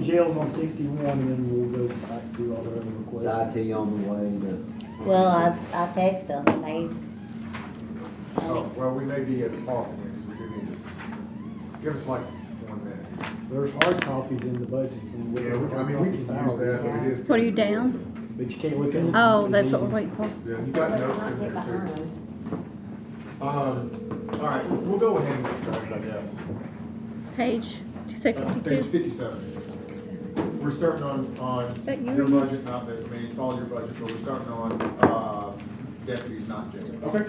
Jail's on 61, and then we'll go back through all the other requests. Is IT on the way to? Well, I text them, Oh, well, we may be at a pause again, because we do need to, give us like 1 minute. There's hard copies in the budget. Yeah, I mean, we can use that, but it is. What are you down? But you can't look at them. Oh, that's what we're waiting for. Yeah, you've got notes in there too. All right, we'll go ahead and get started, I guess. Page, did you say Page 52? 57. We're starting on Is that you your or me? budget, not that, I mean, it's all your budget, but we're starting on, deputies, not jail. Okay.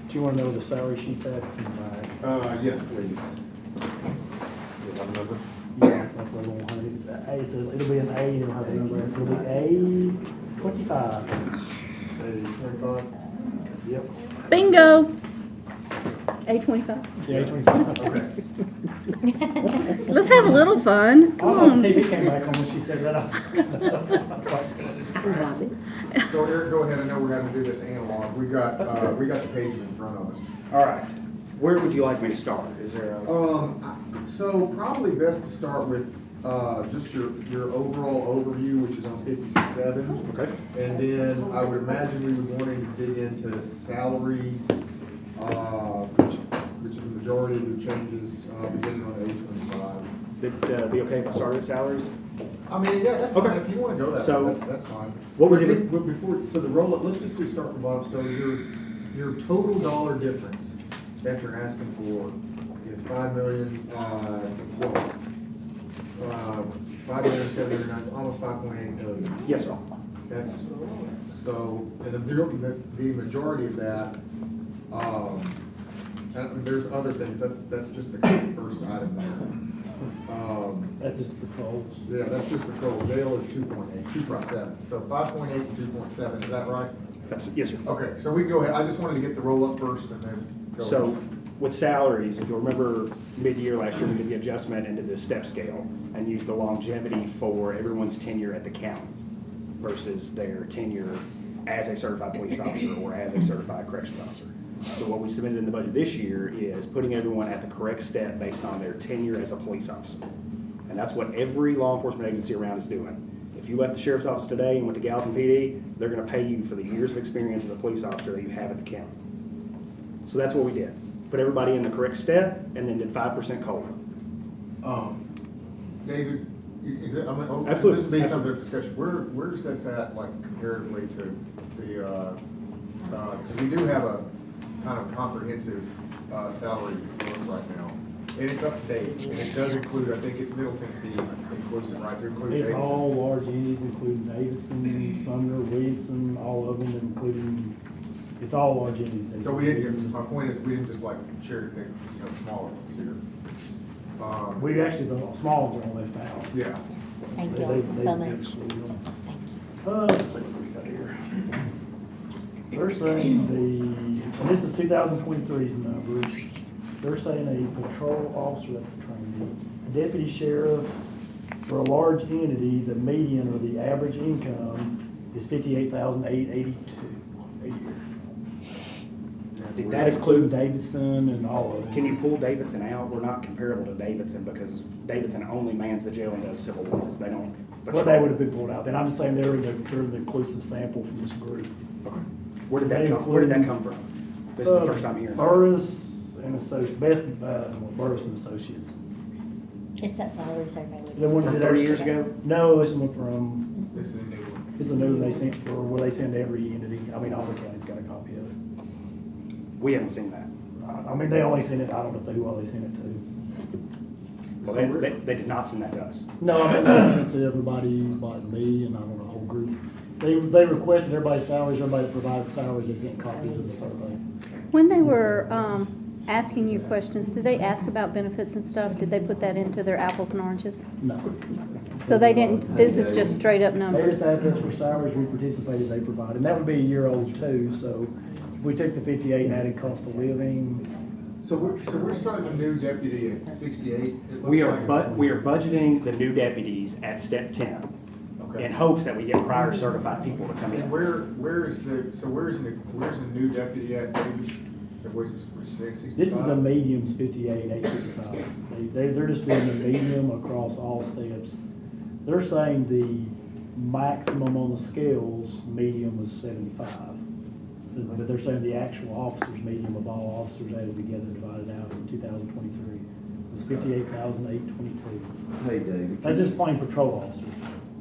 Do you want to know the salary sheet that? Yes, please. You have a number? Yeah, that's what we're gonna have. It's a A, so it'll be an A, it'll have a number, it'll be A25. A25? Yep. Bingo! A25. Yeah, A25. Okay. Let's have a little fun. I Come don't know on. if TV came back on when she said that. I was So Eric, go ahead, I know we're having to do this analog, we got the pages in front of us. All right. Where would you like me to start? Is there a? So probably best to start with, just your overall overview, which is on 57. Okay. And then I would imagine we would want to dig into salaries, which is the majority of the changes, beginning on A25. Would be okay if I started with salaries? I mean, yeah, that's Okay. fine, if you wanna go that So, way, that's fine. what we're But doing- but before, so the roll up, let's just start from bottom, so your total dollar difference that you're asking for is 5,000,000, 5,799,000, almost 5.8 million. Yes, sir. That's, so, and the majority of that, and there's other things, that's just the first item there. That's just patrols. Yeah, that's just patrol. Jail is 2.8, 2.7. So 5.8 and 2.7, is that right? That's, yes, sir. Okay, so we can go ahead. I just wanted to get the roll up first and then go. So ahead. with salaries, if you remember mid-year last year, we did the adjustment into the step scale and used the longevity for everyone's tenure at the county versus their tenure as a certified police officer or as a certified corrections officer. So what we submitted in the budget this year is putting everyone at the correct step based on their tenure as a police officer. And that's what every law enforcement agency around is doing. If you left the sheriff's office today and went to Gallatin PD, they're gonna pay you for the years of experience as a police officer that you have at the county. So that's what we did. Put everybody in the correct step and then did 5% COLA. David, is it, I mean, Absolutely. this is based on the discussion. Where does this at, like, comparatively to the, because we do have a kind of comprehensive, salary book right now. And it's up to date, and it does include, I think it's Middle Tennessee inclusive, right, to include It's Davidson. all large entities, including Davidson, Sumner, Williamson, all of them, including, it's all large entities. So we didn't, my point is, we didn't just like cherry pick, smaller ones here. We actually, the small ones are all left out. Yeah. thank They- you they so much. exclude them. Thank you. Let's see what we got here. They're saying and this is 2023's numbers, they're saying a patrol officer, that's a trainee, a deputy sheriff, for a large entity, the median or the average income is $58,882 a year. Did That that include include, Davidson and all of them. can you pull Davidson out? We're not comparable to Davidson because Davidson only mans the jail and does civil warrants. They don't. Well, they would have been pulled out, then I'm just saying they're the inclusive sample from this group. Okay. Where did that come from? This is the first time hearing. Burris and Associates, Burris and Associates. It's that salary survey. The one From that 30 years ago? No, this one from, This is a new one. this is a new one they sent for, where they send every entity, I mean, all the counties got a copy of it. We haven't seen that. I mean, they only sent it, I don't know who all they sent it to. Well, they did not send that to us. No, I mean, they sent it to everybody but me and I don't know, the whole group. They requested everybody's salaries, everybody that provided salaries, they sent copies of the survey. When they were asking you questions, did they ask about benefits and stuff? Did they put that into their apples and oranges? No. So they didn't, this is just straight up They numbers? just asked us for salaries, we participated, they provided, and that would be a year old too, so if we took the 58 and added cost of living. So we're starting a new deputy at 68. It looks We are like. we are budgeting the new deputies at step 10 Okay. in hopes that we get prior certified people to come And in. where's the new deputy at, David? What's 65? This is the medium's 58,855. They're just doing the medium across all steps. They're saying the maximum on the scales, medium was 75. But they're saying the actual officers' medium of all officers added together divided out in 2023 was 58,822. Hey, David. That's just plain patrol officers.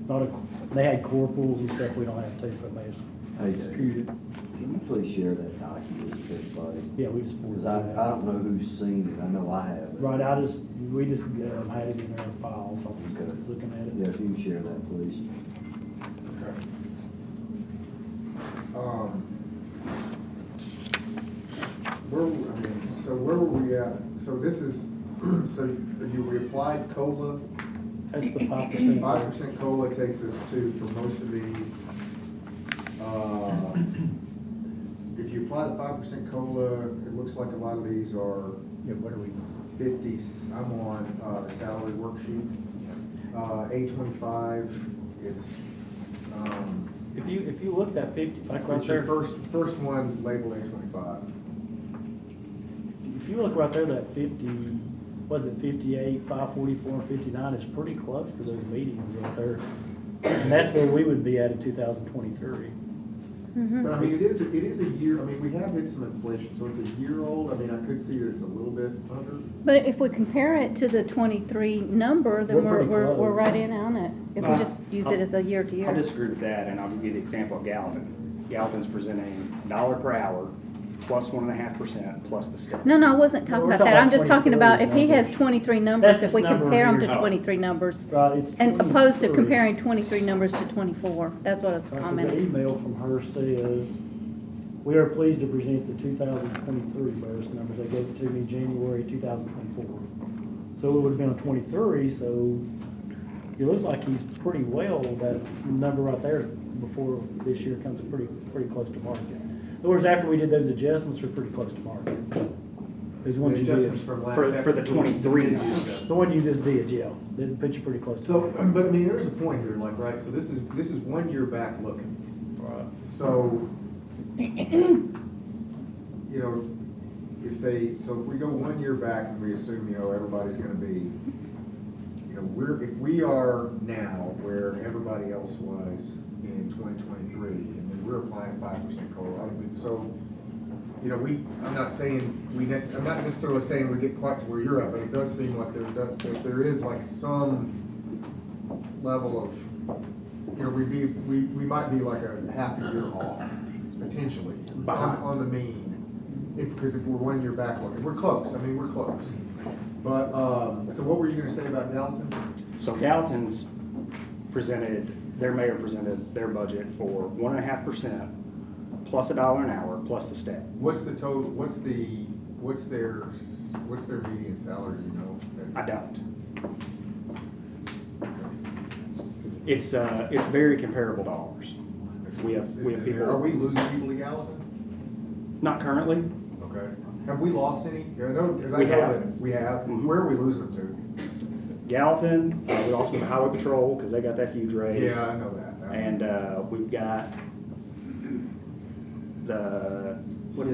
Not a, they had corporals and stuff we don't have to, so it may have Hey, disputed. Can you please share that document with everybody? Yeah, we just forwarded Because it I out. don't know who's seen it. I know I have. Right, we just had it in our files, so I was Okay. looking at it. Yeah, if you can share that, please. Okay. Where were we at? So this is, so we applied COLA. That's the 5%. 5% COLA takes us to, for most of these, if you apply the 5% COLA, it looks like a lot of these are, Yeah, what are we? 50s. I'm on the salary worksheet. A25, it's, If you looked at 50, like right it's your there, first one labeled A25. if you look right there, that 50, was it 58, 544, 59, it's pretty close to those meetings right there. And that's where we would be at in 2023. But I mean, it is a year, I mean, we have hit some inflation, so it's a year old. I mean, I could see that it's a little bit under. But if we compare it to the 23 number, then We're pretty we're close. right in on it. If we just use it as a year to I'll year. disagree with that, and I'll give you the example of Gallatin. Gallatin's presenting $1 per hour plus 1.5% plus the step. No, I wasn't No, talking we're about that. talking I'm just about talking about if he 23 has 23 That's numbers, if this we number compare them here. to 23 numbers. Right, it's And opposed to 23. comparing 23 numbers to 24. That's what I was Right, 'cause commenting. The email from her says, "We are pleased to present the 2023 burst numbers. They gave it to me January 2024. So it would have been a 23, so it looks like he's pretty well, that number right there before this year comes pretty close to market. In other words, after we did those adjustments, we're pretty close to market. Those ones you did. Adjustments from last. For the 23 numbers. The one you just did, yeah, that put you pretty close to So, market. but I mean, there's a point here, like, right, so this is 1 year back looking. So, you know, if we go 1 year back and we assume, you know, everybody's gonna be, you know, if we are now where everybody else was in 2023, and then we're applying 5% COLA, so, you know, I'm not necessarily saying we get quite to where you're at, but it does seem like there is like some level of, you know, we might be like a half a year off, potentially, on the mean. Because if we're 1 year back looking, we're close, I mean, we're close. But, so what were you gonna say about Gallatin? So Gallatin's their mayor presented their budget for 1.5% plus $1 an hour plus the step. What's the total, what's their median salary, you know? I don't. It's very comparable to ours. We have Are people, we losing people to Gallatin? not currently. Okay. Have we lost any? I know, because I We know have. that we have. Mhm. Where are we losing them to? Gallatin, we also have the highway patrol because they got that huge raise. Yeah, I know that. And we've got what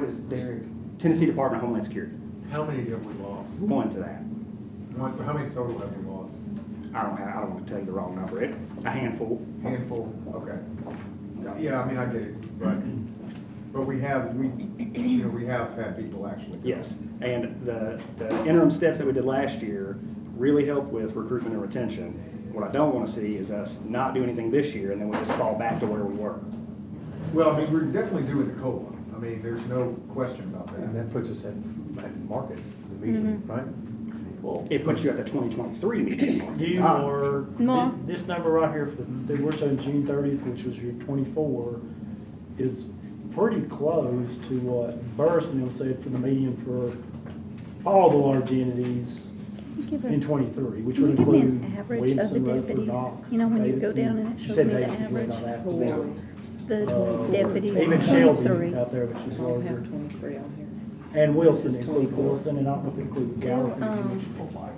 is Derek? Tennessee Department of Homeland Security. How many have we lost? One to that. How many total have we lost? I don't want to tell you the wrong number. A handful. Handful, okay. Yeah, I mean, I get it, but we have had people actually go. Yes, and the interim steps that we did last year really helped with recruitment and retention. What I don't want to see is us not do anything this year and then we just fall back to where we were. Well, I mean, we're definitely doing the COLA. I mean, there's no question about And that. that puts us at market, the median, right? Well, It puts you at the 2023 meeting. you Ah. are, No. this number right here, that we're showing June 30th, which was your 24, is pretty close to what Burstyn said for the median for all the large entities Give in us- 23, which Can would you give me include an average of Williamson, the Rutherford, deputies? Knox, You know, when you go Davidson. down and it She shows said me the Davidson's right average on that. for, The deputies, Even Shelby 23. out there, which is I don't larger. have 23 on here. And Wilson, This is include 24. Wilson, and I don't know if it includes Gallatin, um, which is like.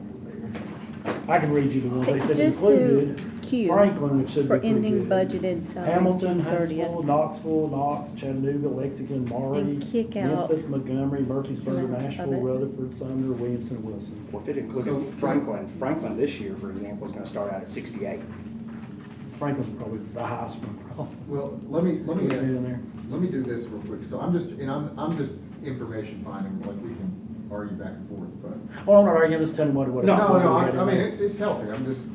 I can read you the one they said Just do included. queue Franklin, which should be for pretty ending good. budgeted salaries Hamilton, June Huntsville, 30th. Knoxville, Knox, Chattanooga, Lexington, Maury, And kick out Memphis, Montgomery, Murfreesboro, of Nashville, it. Rutherford, Sumner, Williamson, Wilson. Well, if it included So- Franklin this year, for example, is gonna start out at 68. Franklin's probably the highest one, probably. Well, let me Get ask, in there. let me do this real quick. So I'm just information finding, like we can argue back and forth, but. Well, I'm not arguing, I'm just telling you what. No, what no, we had in I mean, there. it's healthy, I'm just,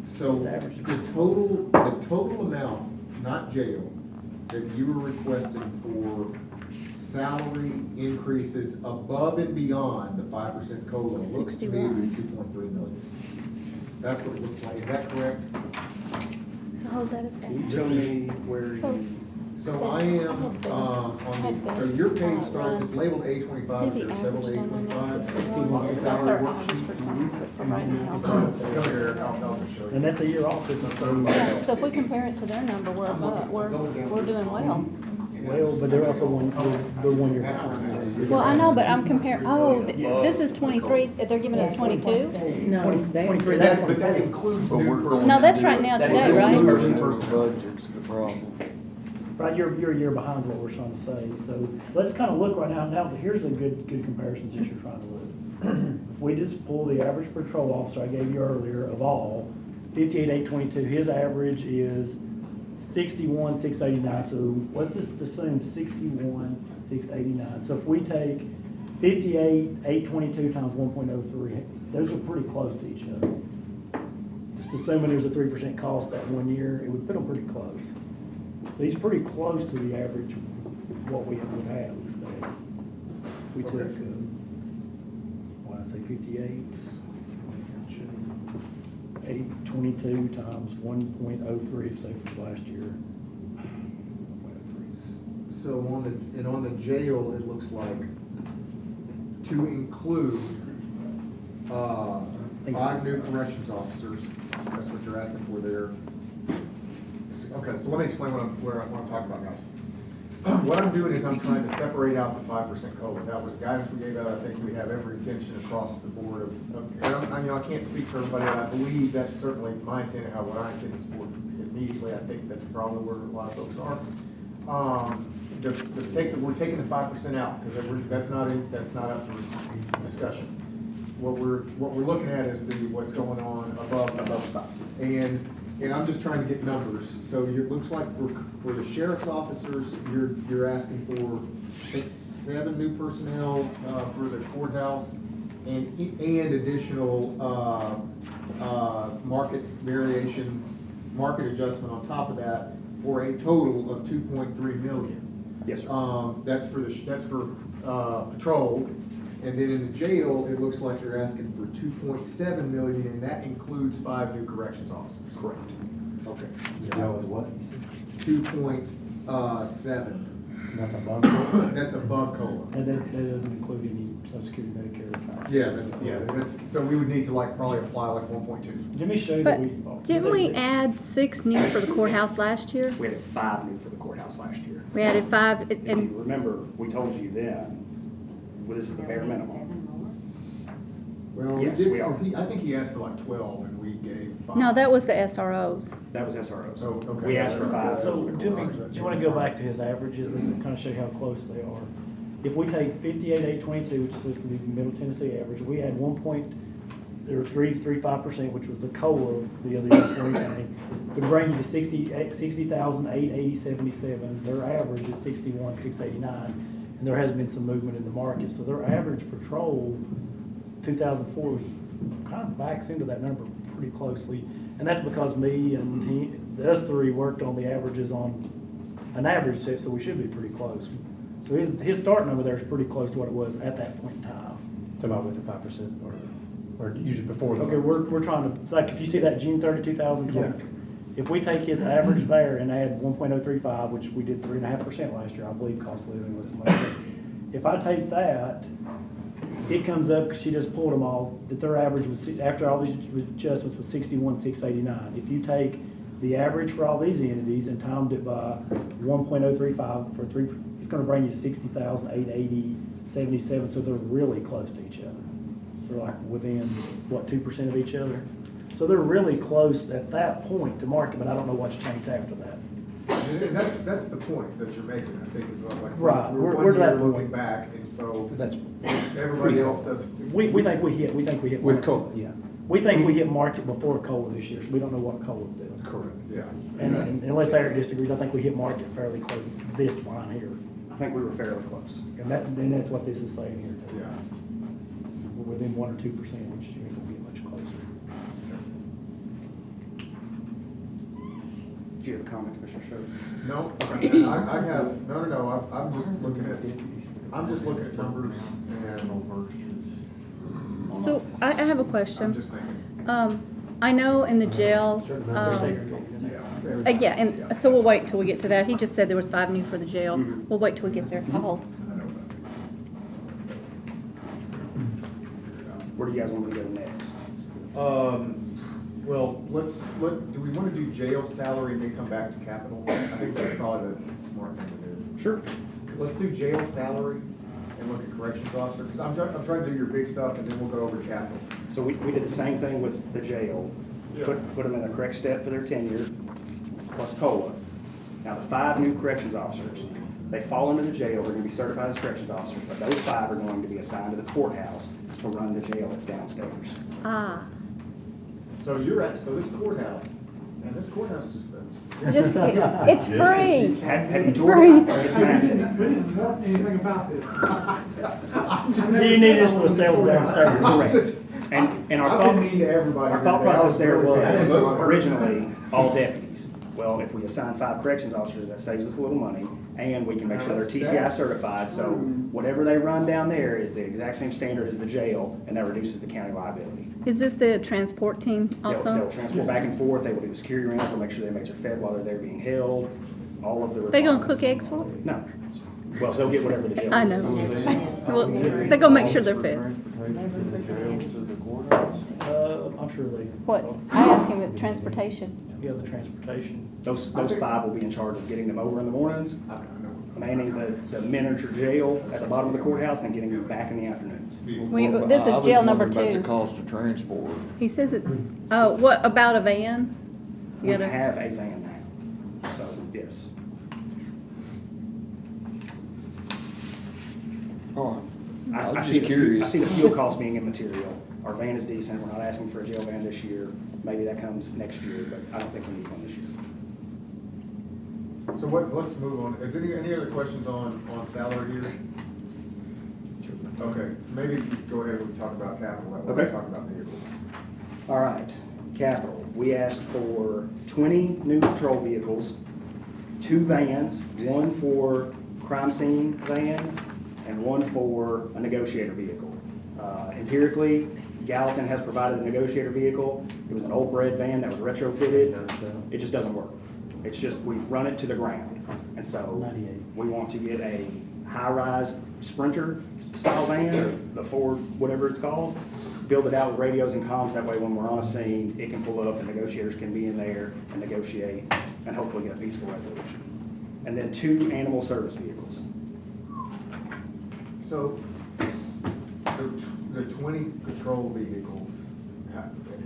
so It's average. the total amount, not jail, that you were requesting for salary increases above and beyond the 5% COLA looks to be 61. 2.3 million. That's what it looks like, is that correct? So hold that a Can second. you tell me where So- you, So I am, so your page starts, it's labeled See A25, the there's several average down there? A25. On the That's salary our worksheet. average for 20, for right now. Come here, I'll just show you. And that's a year also, so, Yeah, so if we compare it to their number, we're above, we're doing well. well, but they're also they're 1 year behind. Well, I know, but I'm comparing, this is 23, they're giving us 22? No, 23, But that's that 24. includes But new we're personnel. going No, that's right now That today, includes right? new Personnel budget's the problem. Right, you're a year behind is what we're trying to say, so let's kind of look right now, here's a good comparison since you're trying to look. If we just pull the average patrol officer I gave you earlier of all, 58,822, his average is 61,689, so let's just assume 61,689. So if we take 58,822 times 1.03, those are pretty close to each other. Just assuming there's a 3% cost that 1 year, it would put them pretty close. So he's pretty close to the average, what we would have expected. We took, what did I say, 58? 822 times 1.03, say for last year. 1.03. So on the jail, it looks like to include, 5 new corrections officers, that's what you're asking for there. Okay, so let me explain what I'm talking about, guys. What I'm doing is I'm trying to separate out the 5% COLA. That was guidance we gave out. I think we have every intention across the board of I can't speak for everybody, but I believe that's certainly my intent and what I intend to support immediately. I think that's probably where a lot of folks are. We're taking the 5% out because that's not up for discussion. What we're looking at is what's going on above, and I'm just trying to get numbers. So it looks like for the sheriff's officers, you're asking for, I think, 7 new personnel for the courthouse and additional market variation, market adjustment on top of that for a total of 2.3 million. yes, sir. That's for patrol. And then in the jail, it looks like you're asking for 2.7 million, and that includes 5 new corrections officers. Correct. Okay. That was what? 2.7. That's a bump. That's above COLA. And that doesn't include any Social Security, Medicare, retirement. That's, so we would need to probably apply 1.2. Let me show you But that didn't we add 6 new for the courthouse last year? We had 5 new for the courthouse last year. We added 5, If you and, remember, we told you then, well, this is the bare minimum. Well, Yes, we are. I think he asked for 12, and we gave 5. no, that was the SROs. That was SROs. Oh, okay. We asked for 5. So, Jimmy, do you want to go back to his averages? This will kind of show you how close they are. If we take 58,822, which is supposed to be the Middle Tennessee average, we had 1.335%, which was the COLA of the other year, 2020, would bring you to 60,880.77. Their average is 61,689, and there has been some movement in the market. So their average patrol, 2004, kind of backs into that number pretty closely. And that's because me and us three worked on the averages on an average set, so we should be pretty close. So his start number there is pretty close to what it was at that point in time. Talking about with the 5% or usually before. Okay, we're trying to, it's like if you see that June 30, 2020, if we take his average there and add 1.035, which we did 3.5% last year, I believe cost of living was somebody. If I take that, it comes up, because she just pulled them all, that their average was, after all these adjustments, was 61,689. If you take the average for all these entities and timed it by 1.035 for 3, it's gonna bring you to 60,880.77, so they're really close to each other. They're like within, what, 2% of each other? So they're really close at that point to market, but I don't know what's changed after that. And that's the point that you're making, I think, is like, Right, we're we're one to that year looking point. back, and so That's everybody else does. We think we hit with market. COLA, yeah. We think we hit market before COLA this year, so we don't know what COLA's doing. Correct. Yeah. And unless Eric disagrees, I think we hit market fairly close to this line here. I think we were fairly close. And that's what this is saying here too. Yeah. We're within 1 or 2%, which ain't gonna be much closer. Do you have a comment, Commissioner Sherwood? No, I have, no, I'm just looking at numbers and So I have a I'm question. just thinking. I know in the jail, They're segregated in there. yeah, and so we'll wait till we get to that. He just said there was 5 new for the jail. Mhm. We'll wait till we get there. I'll hold. I know that. Where do you guys want me to go next? Well, do we want to do jail salary and then come back to capital? I think that's probably the smart thing to do. Sure. Let's do jail salary and look at corrections officer, because I'm trying to do your big stuff and then we'll go over to capital. So we did the same thing with the jail. Yeah. Put them in the correct step for their tenure, plus COLA. Now, the 5 new corrections officers, they fall into the jail, they're gonna be certified as corrections officers, but those 5 are going to be assigned to the courthouse to run the jail that's downstairs. Ah, So this courthouse, and this courthouse just, just, it's free. Have you It's toured free. it? It's massive. We didn't want anything about this. Do you need this for the sales downstairs? Correct. And our I've thought, been mean to everybody. our thought today. I process there really bad. was originally all deputies. Well, if we assign 5 corrections officers, that saves us a little money, and we can make Now, sure they're that's- TCI that's certified, so true. whatever they run down there is the exact same standard as the jail, and that reduces the county liability. Is this the transport team They'll also? transport back and forth, they will do the security rounds, they'll make sure the inmates are fed while they're there being held, all of the They gonna requirements. cook eggs for them? No. Well, they'll get whatever the jail. I gives. know. Well, they gonna make sure they're fed. I'm sure they. What? I asked him with transportation. Yeah, the transportation. Those 5 will be in charge of getting them over in the mornings, I know. manning the miniature jail at the bottom of the courthouse, and getting them back in the afternoons. This I is was jail number wondering 2. About the cost of transport. He says it's, oh, what about a van? We You gotta, have a van now, so, yes. Oh, I I was see just I curious. see the fuel cost being immaterial. Our van is decent, we're not asking for a jail van this year. Maybe that comes next year, but I don't think we need one this year. So let's move on. Is any other questions on salary here? Okay, maybe go ahead and talk about capital, that way we Okay. talk about vehicles. All right, capital. We asked for 20 new patrol vehicles, 2 vans, 1 for crime scene van and 1 for a negotiator vehicle. Empirically, Gallatin has provided a negotiator vehicle. It was an old red van that was retrofitted. It just doesn't work. It's just, we've run it to the ground. And so 98. we want to get a high-rise Sprinter style van, or the Ford, whatever it's called, build it out with radios and comms, that way when we're on a scene, it can pull up, the negotiators can be in there and negotiate, and hopefully get a peaceful resolution. And then 2 animal service vehicles. So the 20 patrol vehicles,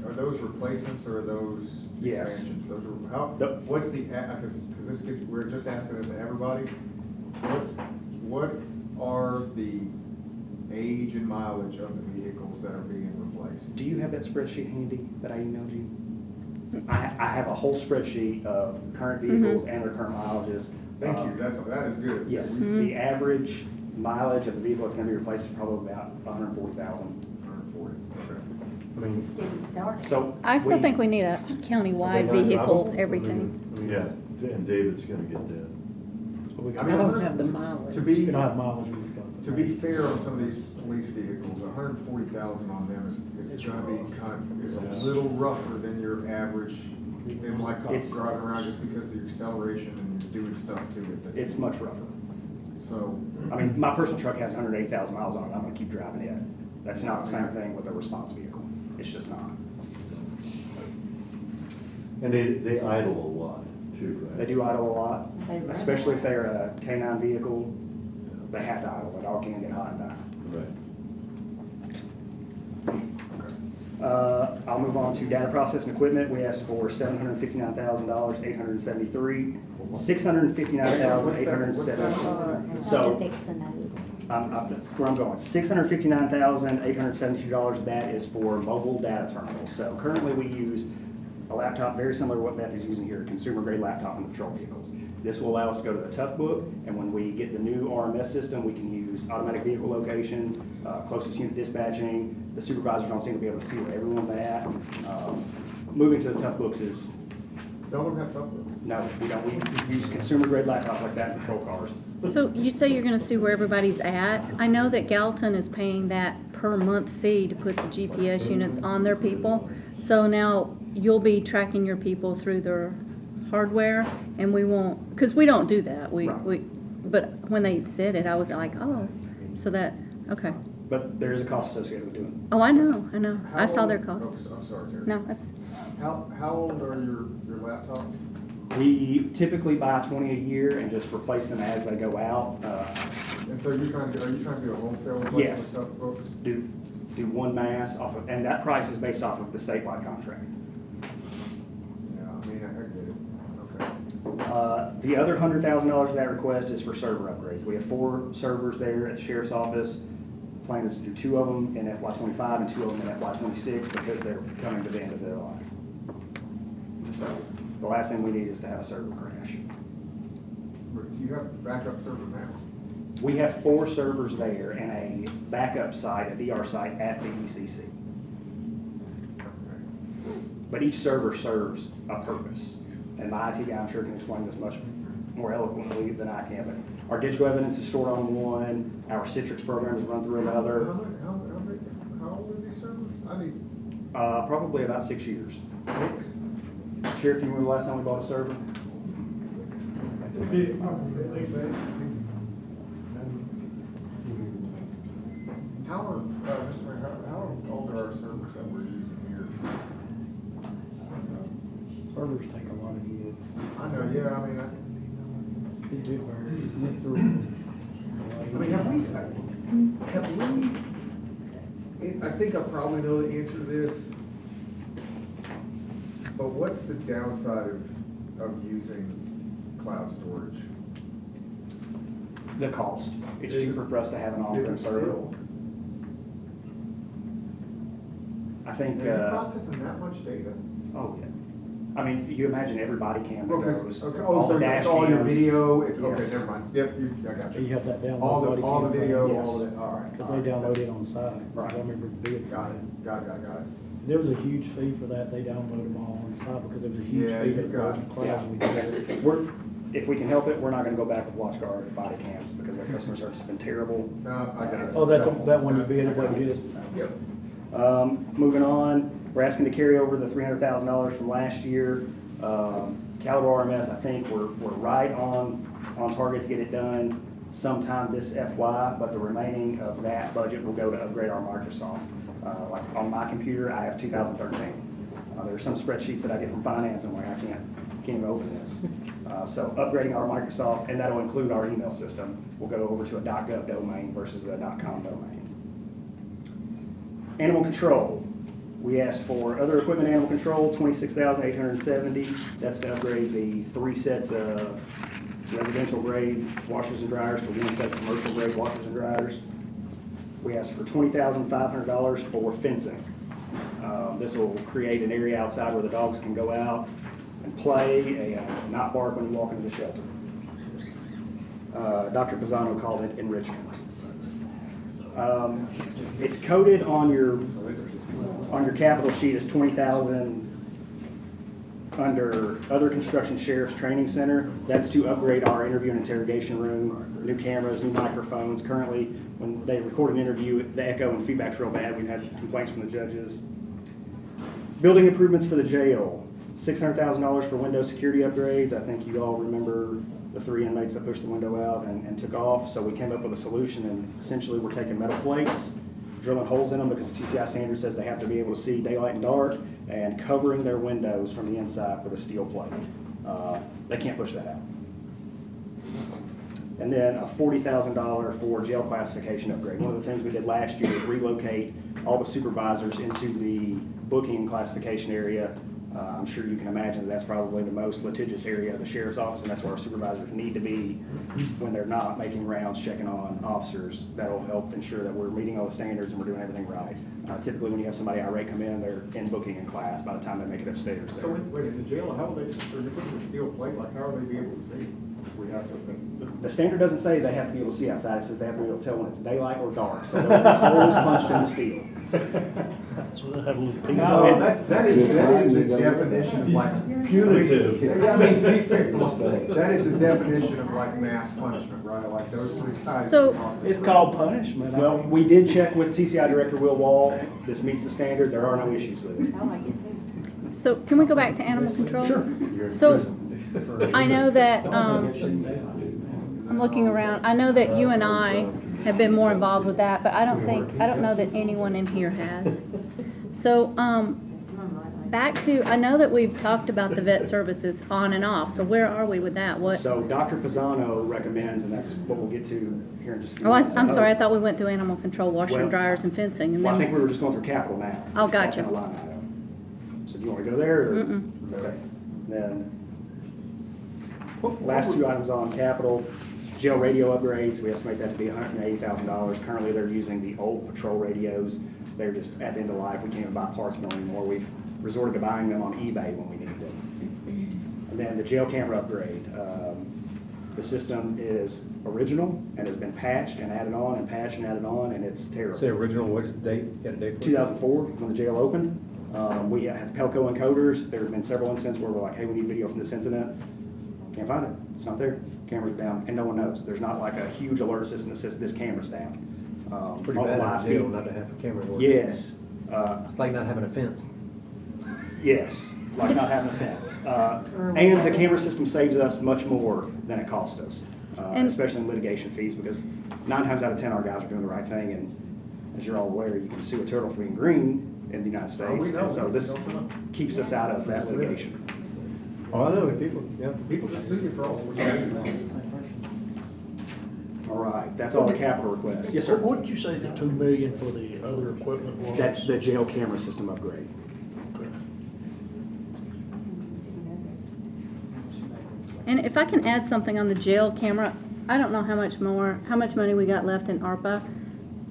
are those replacements or are those Yes. expansions? Those are, The- what's the, because this gets, we're just asking this to everybody. What are the age and mileage of the vehicles that are being replaced? Do you have that spreadsheet handy that I emailed you? I have a whole spreadsheet of current vehicles and their current mileages. Thank you, that is good. Yes, the average mileage of the vehicle that's gonna be replaced is probably about 140,000. 140, okay. I mean, Just getting started. So. I still think we need a countywide vehicle, everything. Yeah, and David's gonna get that. So we I got- mean, I don't have the mileage. To You be, don't have mileage, we just got the. to be fair on some of these police vehicles, 140,000 on them is gonna be is a little rougher than your average, than like It's- driving around just because of your acceleration and you're doing stuff to it. It's much rougher. So, I mean, my personal truck has 180,000 miles on it, I'm gonna keep driving it. That's not the same thing with a response vehicle. It's just not. And they idle a lot too, right? They do idle a lot, They run. especially if they're a K-9 vehicle. They have to idle, the dog can get hot and die. Right. I'll move on to data processing equipment. We asked for $759,873, $659,870. So, Fix the note. that's where I'm going. $659,872, that is for mobile data terminals. So currently we use a laptop very similar to what Beth is using here, consumer grade laptop in patrol vehicles. This will allow us to go to the Tough Book, and when we get the new RMS system, we can use automatic vehicle location, closest unit dispatching. The supervisors don't seem to be able to see where everyone's at. Moving to the Tough Books is, Don't have tough books. no, we don't. We use consumer grade laptops like that in patrol cars. So you say you're gonna see where everybody's at. I know that Gallatin is paying that per month fee to put the GPS units on their people. So now you'll be tracking your people through their hardware, and we won't, because we don't do that. But when they said it, I was like, oh, so that, okay. But there is a cost associated with doing it. Oh, I know. I saw their How old- cost. oh, I'm sorry, Terry. No, that's, How old are your laptops? We typically buy 20 a year and just replace them as they go out. And so are you trying to do a wholesale replacement Yes. of tough books? Do one mass off of, and that price is based off of the statewide contract. Yeah, I mean, I get it, okay. The other $100,000 of that request is for server upgrades. We have 4 servers there at the sheriff's office. Plan is to do 2 of them in FY25 and 2 of them in FY26 because they're coming to the end of their life. So the last thing we need is to have a server crash. But do you have a backup server now? We have 4 servers there and a backup site, a DR site at the ECC. Okay. But each server serves a purpose. And my IT guy, I'm sure, can explain this much more eloquently than I can. But our digital evidence is stored on one, our Citrix programs run through another. How old are these servers? I need Probably about 6 years. 6. Sheriff, do you remember the last time we bought a server? How are, Mr. Mayor, how old are our servers that we're using here? Servers take a lot of years. I know, yeah, I mean, They do vary. It's went through. I think I probably know the answer to this, but what's the downside of using cloud storage? The cost. It's Is it- cheaper for us to have an Is on-prem it server. still? I think, Are you processing that much data? oh, yeah. I mean, you imagine everybody cam that Okay, goes. okay, all so the dash it's all your cams. video, it's, okay, Yes. never mind, yep, I got You you. have that download. All the body cam video, thing, yes. all of it, all right. Because all they right, download that's- it on site. Right. I remember the bid for Got that. it, got it. There was a huge fee for that. They download them all on site because there was a huge Yeah, fee you've that got- was in cloud. We did it. If we can help it, we're not gonna go back with WatchGuard body cams because their customer service has been terrible. I got it. Oh, that's that one you bid, I got what you it. did? Yep. Moving on, we're asking to carry over the $300,000 from last year. Caliber RMS, I think we're right on target to get it done sometime this FY, but the remaining of that budget will go to upgrade our Microsoft. Like on my computer, I have 2013. There's some spreadsheets that I get from finance and where I can't even open this. So upgrading our Microsoft, and that'll include our email system, will go over to a .gov domain versus a .com domain. Animal control. We asked for other equipment animal control, $26,870. That's to upgrade the 3 sets of residential grade washers and dryers to 1 set of commercial grade washers and dryers. We asked for $20,500 for fencing. This will create an area outside where the dogs can go out and play and not bark when you walk into the shelter. Dr. Pisano called it enrichment. It's coded on your capital sheet as 20,000 under other construction sheriff's training center. That's to upgrade our interview and interrogation room, new cameras, new microphones. Currently, when they record an interview, the echo and feedback's real bad. We've had complaints from the judges. Building improvements for the jail, $600,000 for window security upgrades. I think you all remember the 3 inmates that pushed the window out and took off. So we came up with a solution, and essentially we're taking metal plates, drilling holes in them because the TCI standard says they have to be able to see daylight and dark, and covering their windows from the inside with a steel plate. They can't push that out. And then a $40,000 for jail classification upgrade. One of the things we did last year was relocate all the supervisors into the booking and classification area. I'm sure you can imagine that's probably the most litigious area of the sheriff's office, and that's where our supervisors need to be when they're not making rounds, checking on officers. That'll help ensure that we're meeting all the standards and we're doing everything right. Typically, when you have somebody irate come in, they're in booking in class by the time they make it upstairs. So, wait, in the jail, how will they, so they're putting a steel plate, like, how are they be able to see? We have to, The standard doesn't say they have to be able to see outside, it says they have to be able to tell when it's daylight or dark, so they'll have holes punched in the steel. So they'll have a little. no, that is the definition of like. Punitive. I mean, to be fair, that is the definition of like mass punishment, right? Like those three guys. So- It's called punishment. Well, we did check with TCI Director Will Wall, this meets the standard, there are no issues with it. So can we go back to animal control? Sure. So I know that, I'm looking around, I know that you and I have been more involved with that, but I don't know that anyone in here has. So, back to, I know that we've talked about the vet services on and off, so where are we with that? What? So Dr. Pisano recommends, and that's what we'll get to here in just a few Oh, minutes. I'm sorry, I thought we went through animal control, washer and Well- dryers and fencing, and Well, I think then, we were just going through capital now. Oh, That's gotcha. in a line item. So do you want to go there, or? Okay. Then, last two items on capital, jail radio upgrades, we estimate that to be $180,000. Currently, they're using the old patrol radios. They're just at the end of life, we can't even buy parts for them anymore. We've resorted to buying them on eBay when we need them. And then the jail camera upgrade. The system is original and has been patched and added on and patched and added on, and it's terrible. Say original, what is the date? Got a date for it? 2004, when the jail opened. We have Pelco encoders. There have been several instances where we're like, hey, we need video from this incident. Can't find it. It's not there. Camera's down, and no one knows. There's not like a huge alert system that says this camera's down. Pretty All the bad live in jail feed- not to have a camera work. Yes. It's like not having a fence. Yes, like not having a fence. And the camera system saves us much more than it cost us, And- especially in litigation fees, because 9 times out of 10 our guys are doing the right thing, and as you're all aware, you can sue a turtle for being green in the United Oh, we States, know. and so this keeps us out of that litigation. Oh, I know, the people, yeah. People just sue you for all sorts of things. All right, that's all the capital requests. Yes, sir. What did you say the 2 million for the other equipment was? That's the jail camera system upgrade. and if I can add something on the jail camera, I don't know how much money we got left in ARPA,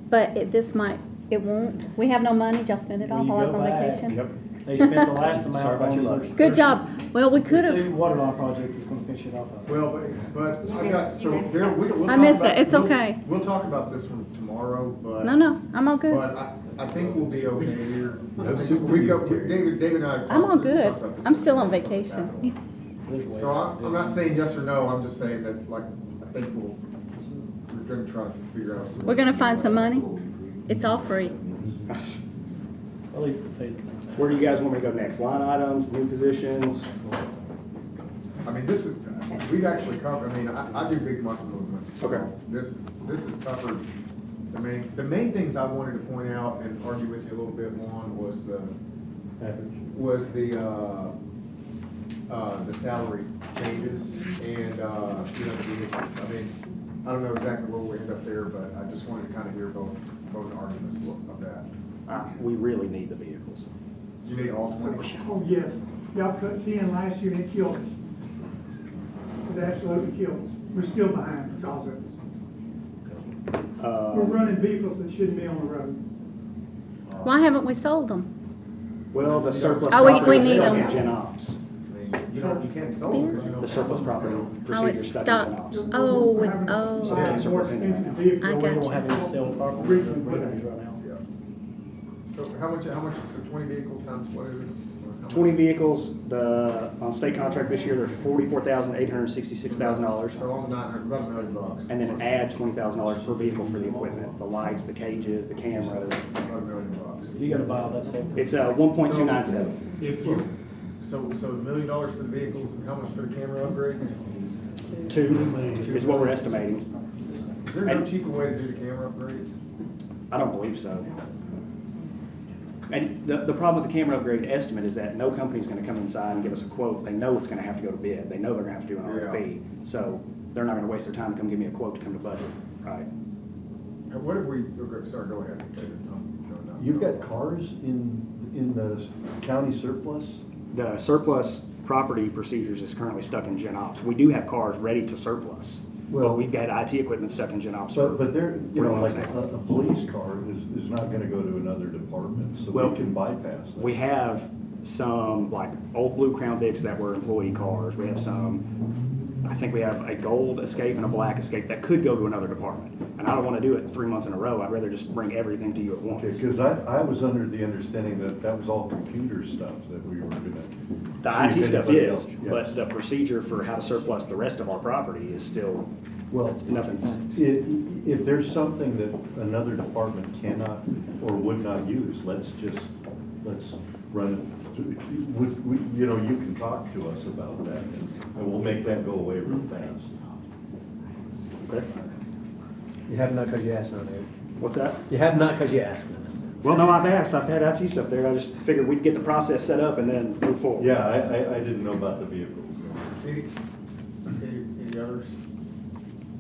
but it won't. We have no money, y'all spend it all When you while I was go on back, vacation. Yep. They spent the last amount. Sorry about your on luck. the- Good job. Well, we could The have, two water line projects is gonna finish it off. Well, but I've got, so missed there, we'll I talk missed about- it. It's we'll- okay. We'll talk about this one tomorrow, but. no, I'm all good. But I think we'll be okay here. I No think super we go, Terry. David and I. have I'm all talked- good. talked about this I'm still on before, vacation. So I'm not saying yes or no, I'm just saying that, like, I think we're gonna try to figure out. some- We're gonna find some money. It's all free. I'll leave it to faith. Where do you guys want me to go next? Line items, new positions? I mean, this is, we've actually covered, I mean, I do big muscle movements. so Okay. This is covered, the main things I wanted to point out and argue with you a little bit on was the salary changes and, the vehicles. I mean, I don't know exactly where we end up there, but I just wanted to kind of hear both arguments of that. We really need the vehicles. You need all 20? Oh, yes. Y'all cut 10 last year and it killed us. It absolutely killed us. We're still behind because of it. We're running vehicles that shouldn't be on the road. Why haven't we sold them? Well, the surplus Oh, we property is need stuck them. in gen ops. I mean, you can't solve it because you don't. The surplus property Oh, procedure it's stuck in stuck. gen ops. Oh, We're having to oh. So buy it's more surplus in there. expensive vehicles. I We got don't you. have any sale property Originally put right in. now. Yeah. So how much, so 20 vehicles times what is it? How much? 20 vehicles, on state contract this year, they're $44,866,000. So on the 900, about $1 million. And then add $20,000 per vehicle for the equipment, the lights, the cages, the cameras. About $1 million. You gotta buy all that stuff. It's 1.297. If you, so $1 million for the vehicles and how much for the camera upgrades? 2 is what we're estimating. Is there no cheaper way to do the camera upgrades? I don't believe so. And the problem with the camera upgrade estimate is that no company's gonna come inside and give us a quote. They know it's gonna have to go to bid. They know they're gonna have to do an RFP. So they're not gonna waste their time to come give me a quote to come to budget, right? And what if we, okay, sorry, go ahead, David. No. You've got cars in the county surplus? The surplus property procedures is currently stuck in Gen Ops. We do have cars ready to surplus. Well- But we've got IT equipment stuck in Gen Ops. for But they're, you 3 know, months like now. a police car is not gonna go to another department, so Well, we can bypass that. We have some like old blue Crown Vics that were employee cars. We have some, I think we have a gold Escape and a black Escape that could go to another department. And I don't want to do it 3 months in a row. I'd rather just bring everything to you at Okay, once. because I was under the understanding that that was all computer stuff that we were gonna. The see IT if stuff anybody is, else- but yes. the procedure for how to surplus the rest of our property is still, Well, nothing's, if there's something that another department cannot or would not use, let's run it. You know, you can talk to us about that, and we'll make that go away real fast. okay. You have not because you asked, no, David. What's that? You have not because you asked. Well, no, I've asked. I've had IT stuff there. I just figured we'd get the process set up and then move forward. Yeah, I didn't know about the vehicles. Any others?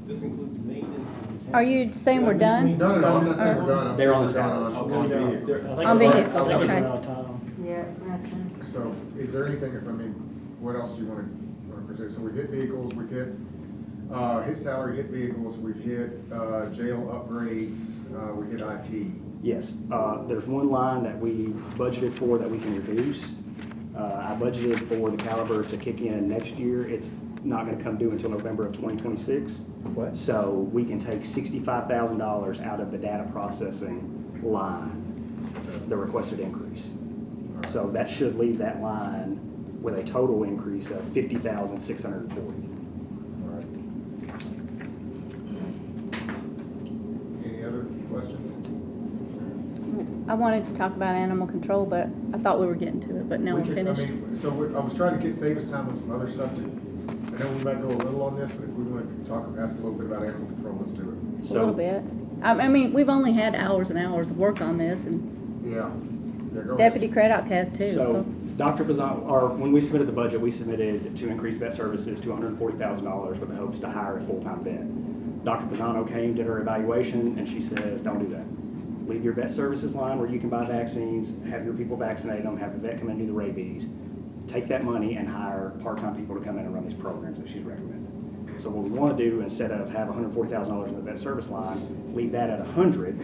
This includes maintenance. Are you saying we're done? No, I'm not saying we're done. I'm They're on saying the we're side. done on vehicles. On vehicles, I think okay. we're out of time. Yeah. So is there anything, what else do you want to present? So we've hit vehicles, we've hit salary, hit vehicles, we've hit jail upgrades, we hit IT. Yes, there's one line that we budgeted for that we can reduce. I budgeted for the calibers to kick in next year. It's not gonna come due until November of 2026. What? So we can take $65,000 out of the data processing line, the requested increase. So that should leave that line with a total increase of $50,640. All right. Any other questions? I wanted to talk about animal control, but I thought we were getting to it, but now We we're could- I finished. mean, So I was trying to save us time on some other stuff too. I know we might go a little on this, but if we want to ask a little bit about animal control, let's do it. A little bit. I mean, we've only had hours and hours of work on this, and Yeah. Yeah, go ahead. Deputy Craddock has too, So so. Dr. Bazan, or when we submitted the budget, we submitted to increase vet services to $140,000 with the hopes to hire a full-time vet. Dr. Bazano came, did her evaluation, and she says, don't do that. Leave your vet services line where you can buy vaccines, have your people vaccinate them, have the vet come in and do the rabies. Take that money and hire part-time people to come in and run these programs that she's recommended. So what we want to do, instead of have $140,000 in the vet service line, leave that at 100,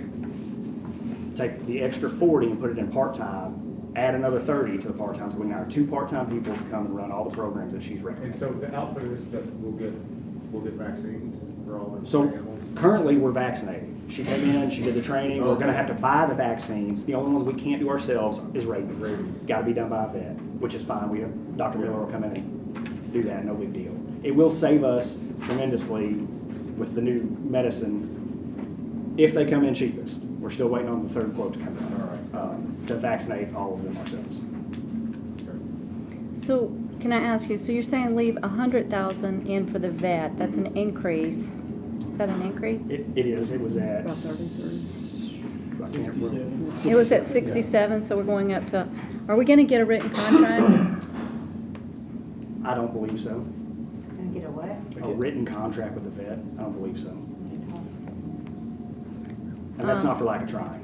take the extra 40 and put it in part-time, add another 30 to the part-time, so we can hire 2 part-time people to come and run all the programs that she's And recommended. so the output of this is that we'll get vaccines for all the So animals. currently, we're vaccinated. She came in, she did the training, we're gonna have to buy the vaccines. The only ones we can't do ourselves is rabies. Rabies. Gotta be done by a vet, which is fine. We have, Dr. Miller will come in and do that, no big deal. It will save us tremendously with the new medicine if they come in cheapest. We're still waiting on the third quote to come in, to vaccinate all of them ourselves. So, can I ask you, so you're saying leave 100,000 in for the vet, that's an increase. Is that an increase? It is, it was at. About 33. I can't remember. 67. It was at 67, so we're going up to, are we gonna get a written contract? I don't believe so. Gonna get a what? A written contract with the vet, I don't believe so. And that's not for lack of trying.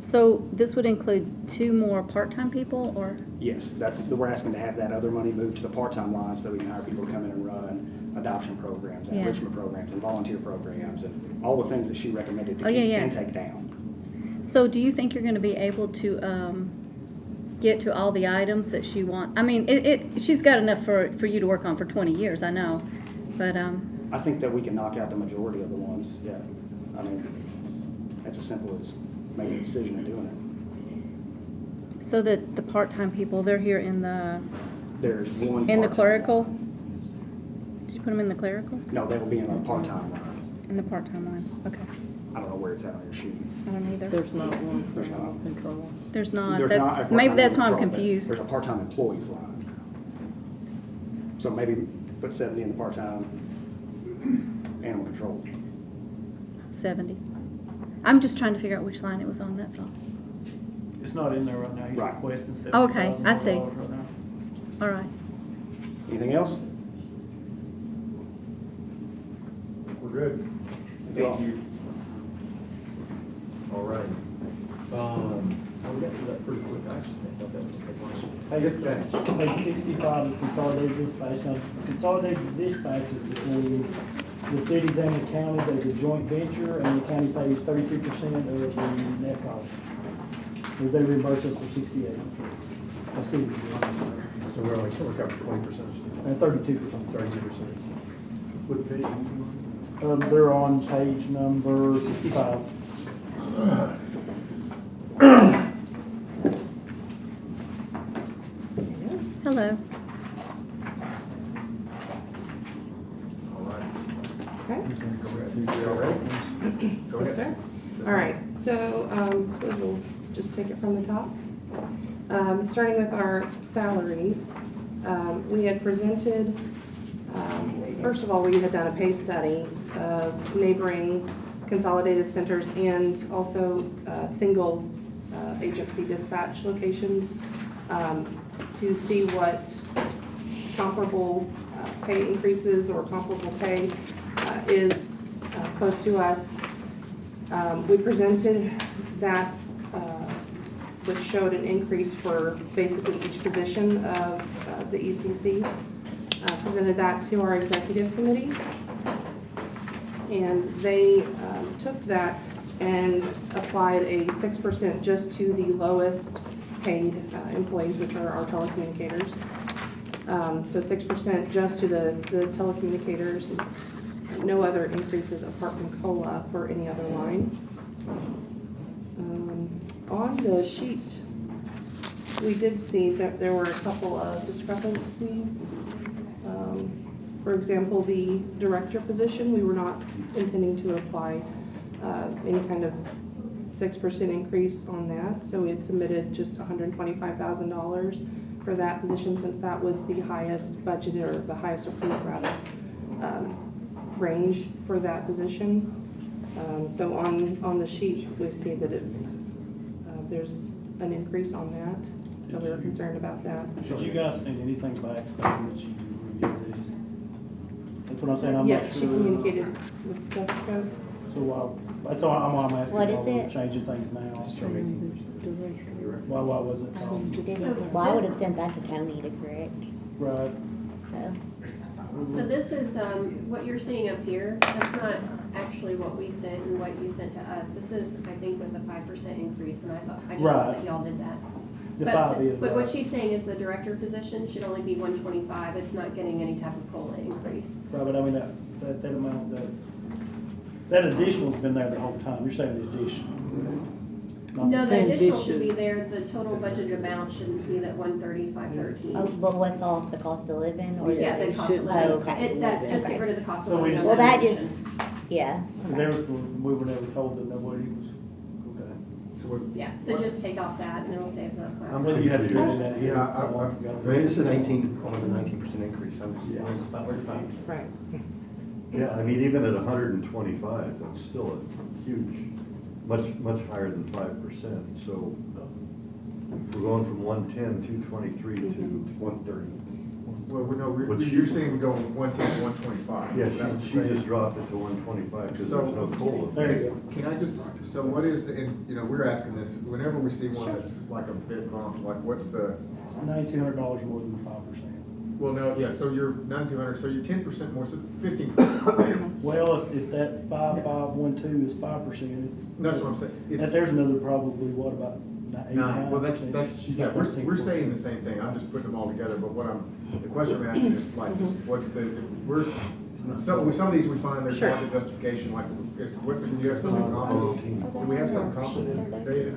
So this would include 2 more part-time people, or? Yes, we're asking to have that other money moved to the part-time line so that we can hire people to come in and run adoption programs, and Yeah. enrichment programs, and volunteer programs, and all the things that she recommended to Oh, keep yeah, yeah. and take down. So do you think you're gonna be able to, get to all the items that she wants? I mean, she's got enough for you to work on for 20 years, I know, but, I think that we can knock out the majority of the ones, yeah. I mean, it's as simple as making a decision and doing it. so that the part-time people, they're here in the There's one. In the part-time clerical? line. Did you put them in the clerical? No, they will be in a part-time line. In the part-time line, okay. I don't know where it's at on your sheet. I don't either. There's not one for There's not. animal control. There's not, There's not a that's, part-time maybe that's why I'm control, but confused. There's a part-time employees line. So maybe put 70 in the part-time animal control. 70. I'm just trying to figure out which line it was on, that's all. It's not in there right now. He's Right. requesting Okay, I see. $70,000 right now. All right. Anything else? good. Thank you. All right. We got through that pretty quick, I thought that was a Page 65 is consolidated dispatch. Now, consolidated dispatch is between the cities and the counties as a joint venture, and the county pays 32% of the net cost. Whereas they reimburse us for 68. The city, So we're only, so we're covering 20%, and 32%. 32%. What page? They're on page number 65. Hello. All right. Okay, You all ready? Go yes, ahead. sir. All right, so, suppose we'll just take it from the top. Starting with our salaries, we had presented, first of all, we had done a pay study of neighboring consolidated centers and also, single, agency dispatch locations, to see what comparable, pay increases or comparable pay, is, close to us. We presented that, which showed an increase for basically each position of the ECC. Presented that to our executive committee. And they took that and applied a 6% just to the lowest paid employees, which are our telecommunicators. So 6% just to the telecommunicators. No other increases apart from COLA for any other line. On the sheet, we did see that there were a couple of discrepancies. For example, the director position, we were not intending to apply any kind of 6% increase on that. So we had submitted just $125,000 for that position, since that was the highest budgeted, or the highest approved rather, range for that position. So on the sheet, we see that it's, there's an increase on that. So we were concerned about that. Did you guys send anything back saying that you reviewed these? That's what I'm saying, I'm not Yes, she sure. communicated with Jessica. So, that's all I'm asking. What is why we're it? changing things now. Why was it called? Well, I would have sent that to Tony to correct, Right. so. So this is, what you're seeing up here, that's not actually what we sent and what you sent to us. This is, I think, with a 5% increase, and I just thought Right. that y'all did that. The But- 5 is. But what right. she's saying is the director position should only be 125, it's not getting any type of COLA increase. Right, but I mean, that amount, that additional's been there the whole time. You're saying the addition. Not No, the same additional should be there, the total budget amount shouldn't be that 130,513. Oh, but what's off the cost of living, or? Yeah, the cost of Oh, living, okay. just get rid of the cost of So we living. just- Well, on that position. just, yeah. We were never told that nobody was, okay. So what? Yeah, so just take off that and it'll save the. I'm with you, had to do that. Yeah, I mean, it's a 19, almost a 19% increase, I'm just, Yeah. we're fine. Right. Yeah, I mean, even at 125, that's still a huge, much higher than 5%. So if we're going from 110, 223 to 130. Well, no, Which you're saying go 110 to 125. Yeah, That's what she you're saying. just dropped it to 125 because there's no COLA. There you go. Can I just, so what is, and, you know, we're asking this, whenever we see one that's like a bit bumped, like what's the, It's $9,200 more than 5%. well, no, yeah, so you're 9,200, so you're 10% more, so 15. Well, if that 5512 is 5%, That's what I'm saying. It's- there's another probably, what, about 8, 9, well, that's, 9%? She's yeah, got we're 13%. saying the same thing, I'm just putting them all together, but the question I'm asking is like, just what's the, some of these we find there's Sure. market justification, like, do you have something comparable? Do we have something comparable data?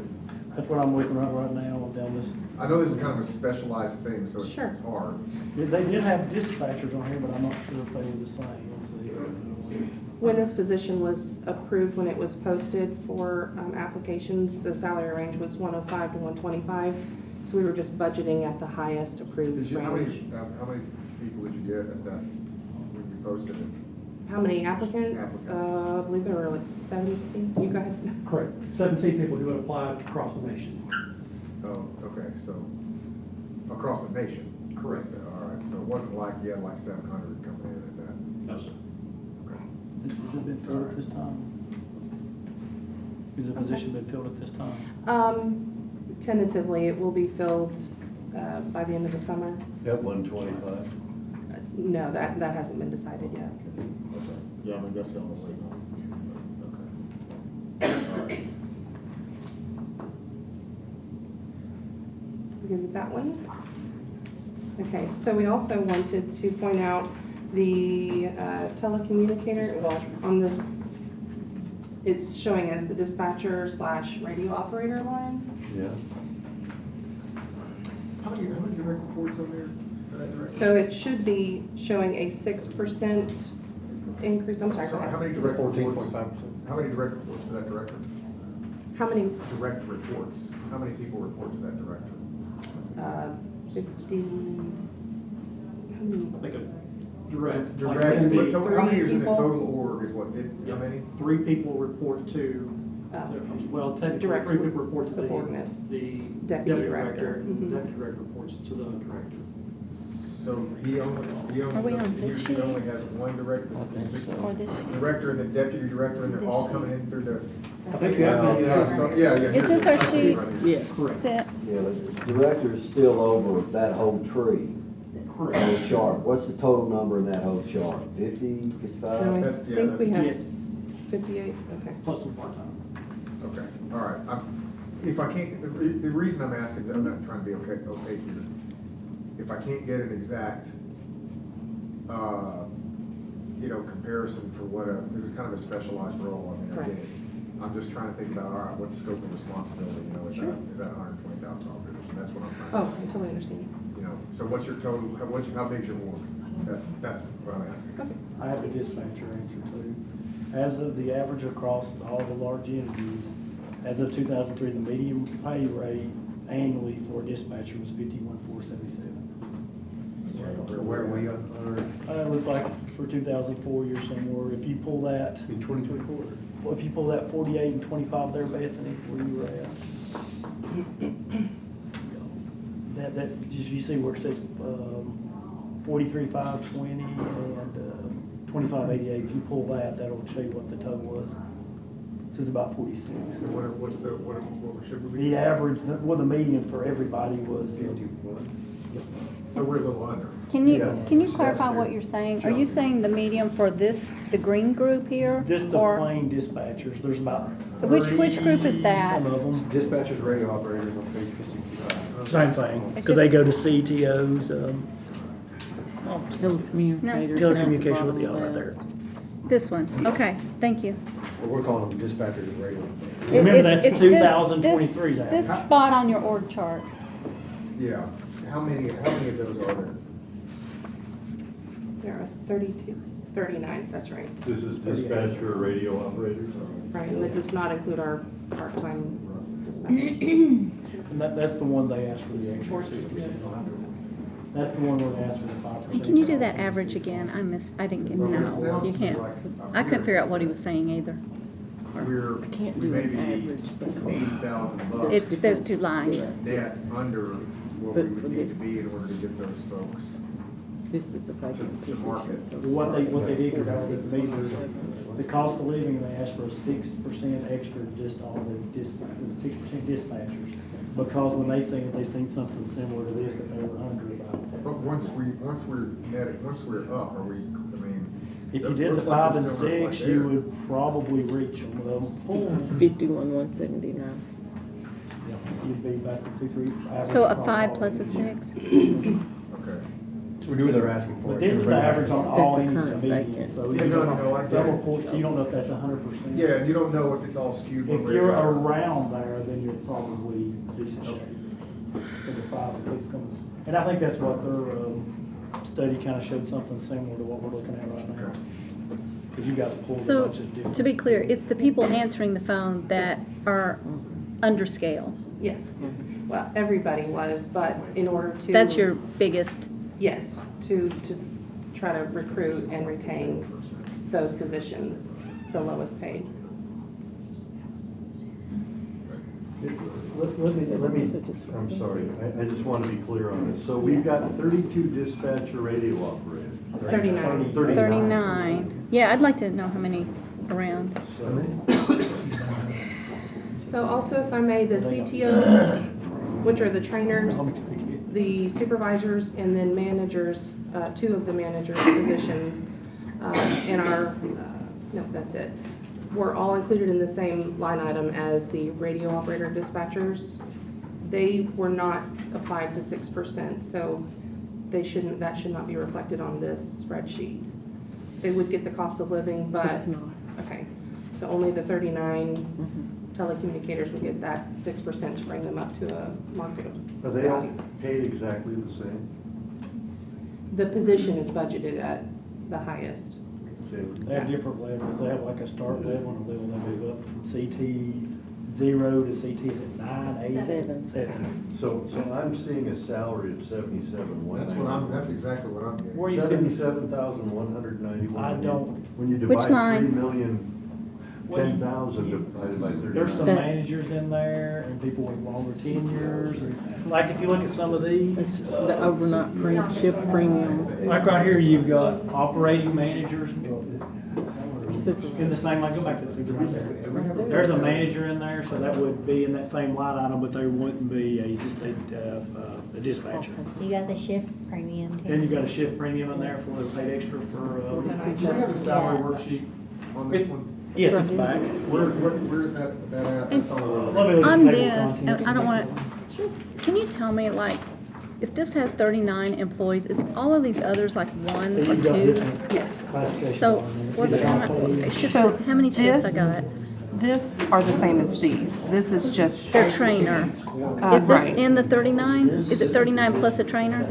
That's what I'm looking at right now down this. I know this is kind of a specialized thing, so Sure. it's hard. Yeah, they did have dispatchers on here, but I'm not sure if they were the same. Let's see. When this position was approved, when it was posted for applications, the salary range was 105 to 125. So we were just budgeting at the highest approved How many range. people did you get at that, when you posted it? How many applicants? I believe there were like 17. You go ahead. Correct. 17 people who had applied across the nation. Oh, okay, so, across the nation? Correct. All right, so it wasn't like you had like 700 coming in at that? No, sir. Okay. Has it been filled at this time? Has the position been filled at this time? Tentatively, it will be filled by the end of the summer. At 125? No, that hasn't been decided yet. Yeah, I mean, that's the only way. We good with that one? Okay, so we also wanted to point out the telecommunicator on this. It's showing as the dispatcher / radio operator line. Yeah. How many direct reports on there for that director? So it should be showing a 6% increase. I'm sorry, go So how ahead. many direct reports? 14.5%. How many direct reports for that director? How many? Direct reports. How many people report to that director? 50. How many? I think a direct. Direct, like 63 so how many is in a people? total org is what, 50, how many? 3 people report to, well, technically, Direct 3 people report to subordinates. the Deputy deputy director. director. Mhm. Deputy director reports to the director. So he only, Are we on this he only sheet? has one director, Or this sheet? director and the deputy director, and they're all coming in through the. I think you have Yeah, yeah. Is this our sheet? Yes, That's it. Yeah, the director's still over that whole tree, correct. whole chart. What's the total number in that whole chart? 50, So 55? I That's- yeah, think we have that's- 58, okay. Plus some part-time. Okay, all right. If I can't, the reason I'm asking, I'm not trying to be okay here. If I can't get an exact, comparison for what this is kind of a specialized role, I mean, I Right. get it. I'm just trying to think about, all right, what's the scope of responsibility, Sure. is that $120,000 position? That's what I'm trying Oh, to. I totally understand. So what's your total, how big's your ward? That's what I'm asking. Okay. I have the dispatcher answer too. As of the average across all the large entities, as of 2003, the median pay rate annually for a dispatcher was $51,477. Where are we on It looks like for 2004, you're somewhere, if you pull that, in 2024? if you pull that 48 and 25 there, Bethany, where you were at. That, you see where it says 43,520 and 2588, if you pull that, that'll show you what the total was. So it's about 46. So what should we be? The average, the median for everybody was 51. So we're a little under. Can you Yeah. clarify what you're saying? Are you saying the medium for this, the green group here? just the or- plain dispatchers. There's about Which group is that? Some of them. Dispatchers, radio operators on page 65. Same thing, It's because they just- go to CTOs, Telecommunicator. telecommunication with the other right there. This one, okay, thank you. Well, we're calling them dispatchers and radio. Remember, that's It's this- 2023 now. This spot on your org chart. Yeah. How many of those are there? There are 32, 39, that's right. This is dispatcher radio operators? Right, and that does not include our part-time dispatchers. And that's the one they asked for the extra 60%. That's the one where they asked for the 5%. Can you do that average again? I didn't get, Well, it no, sounds you to me can't. like I couldn't figure out what he was saying either. We may be $80,000. It's those two lines. Net under what we would need to be in order to get those folks This is a vacant to market. position. What they did here, the meters, the cost of living, they asked for a 6% extra just on the 6% dispatchers. Because when they seen something similar to this that they were hungry about. But once we're up, are we, I mean. If you did the looks like 5 and it's over right 6, there. you would probably reach them. Well, 51,179. you'd be back to 2, 3. So a 5 plus a 6? Okay. We knew what they're asking for. But this is the average on all That's the ends of current the median, vacant. so Yeah, no, I get some it. reports, you don't know if that's 100%. Yeah, and you don't know if it's all skewed one If way or you're the other. around there, then you're probably decent shape. So the 5 and 6 comes, and I think that's what their study kind of showed something similar to what we're looking at right now. Because you guys pulled a So, bunch of different. to be clear, it's the people answering the phone that are under scale. Yes, well, everybody was, but in order to. That's your biggest, Yes, to try to recruit and retain those positions, the lowest paid. Let me, I'm sorry, I just want to be clear on this. So we've got 32 dispatcher radio operators. 39. 39. Yeah, I'd like to know how many around. So also, if I may, the CTOs, which are the trainers, the supervisors, and then managers, two of the managers' positions, in our, no, that's it. Were all included in the same line item as the radio operator dispatchers. They were not applied the 6%, so that should not be reflected on this spreadsheet. They would get the cost of living, but, It's not. okay. So only the 39 telecommunicators would get that 6% to bring them up to a market Are they all value. paid exactly the same? The position is budgeted at the highest. Okay. they have different levels. They have like a start level and a level that move up from CT 0 to CT, is it 9, 8? Seven. 7. So I'm seeing a salary of 77,191. That's exactly what I'm getting. Where are you seeing? 77,191. I don't- When you Which divide line? 3,010,000 divided by 39. There's some managers in there and people with longer tenures. And like if you look at some of these, The overnight shift premium. like right here, you've got operating managers in the same, like go back to the super right there. There's a manager in there, so that would be in that same line item, but there wouldn't be a dispatcher. You got the shift premium too. Then you got a shift premium in there for the paid extra for, Do we have the salary worksheet on this one? yes, it's back. Where is that at? That's on the- Let me look at On the table of this, contents. I don't want to, can you tell me, like, if this has 39 employees, is all of these others like one So or you've got two? different Yes. classifications So, on there. what the, So how many shifts I this- got? This are the same as these. This is just. Their trainer. Is this right. in the 39? Is it 39 plus a trainer?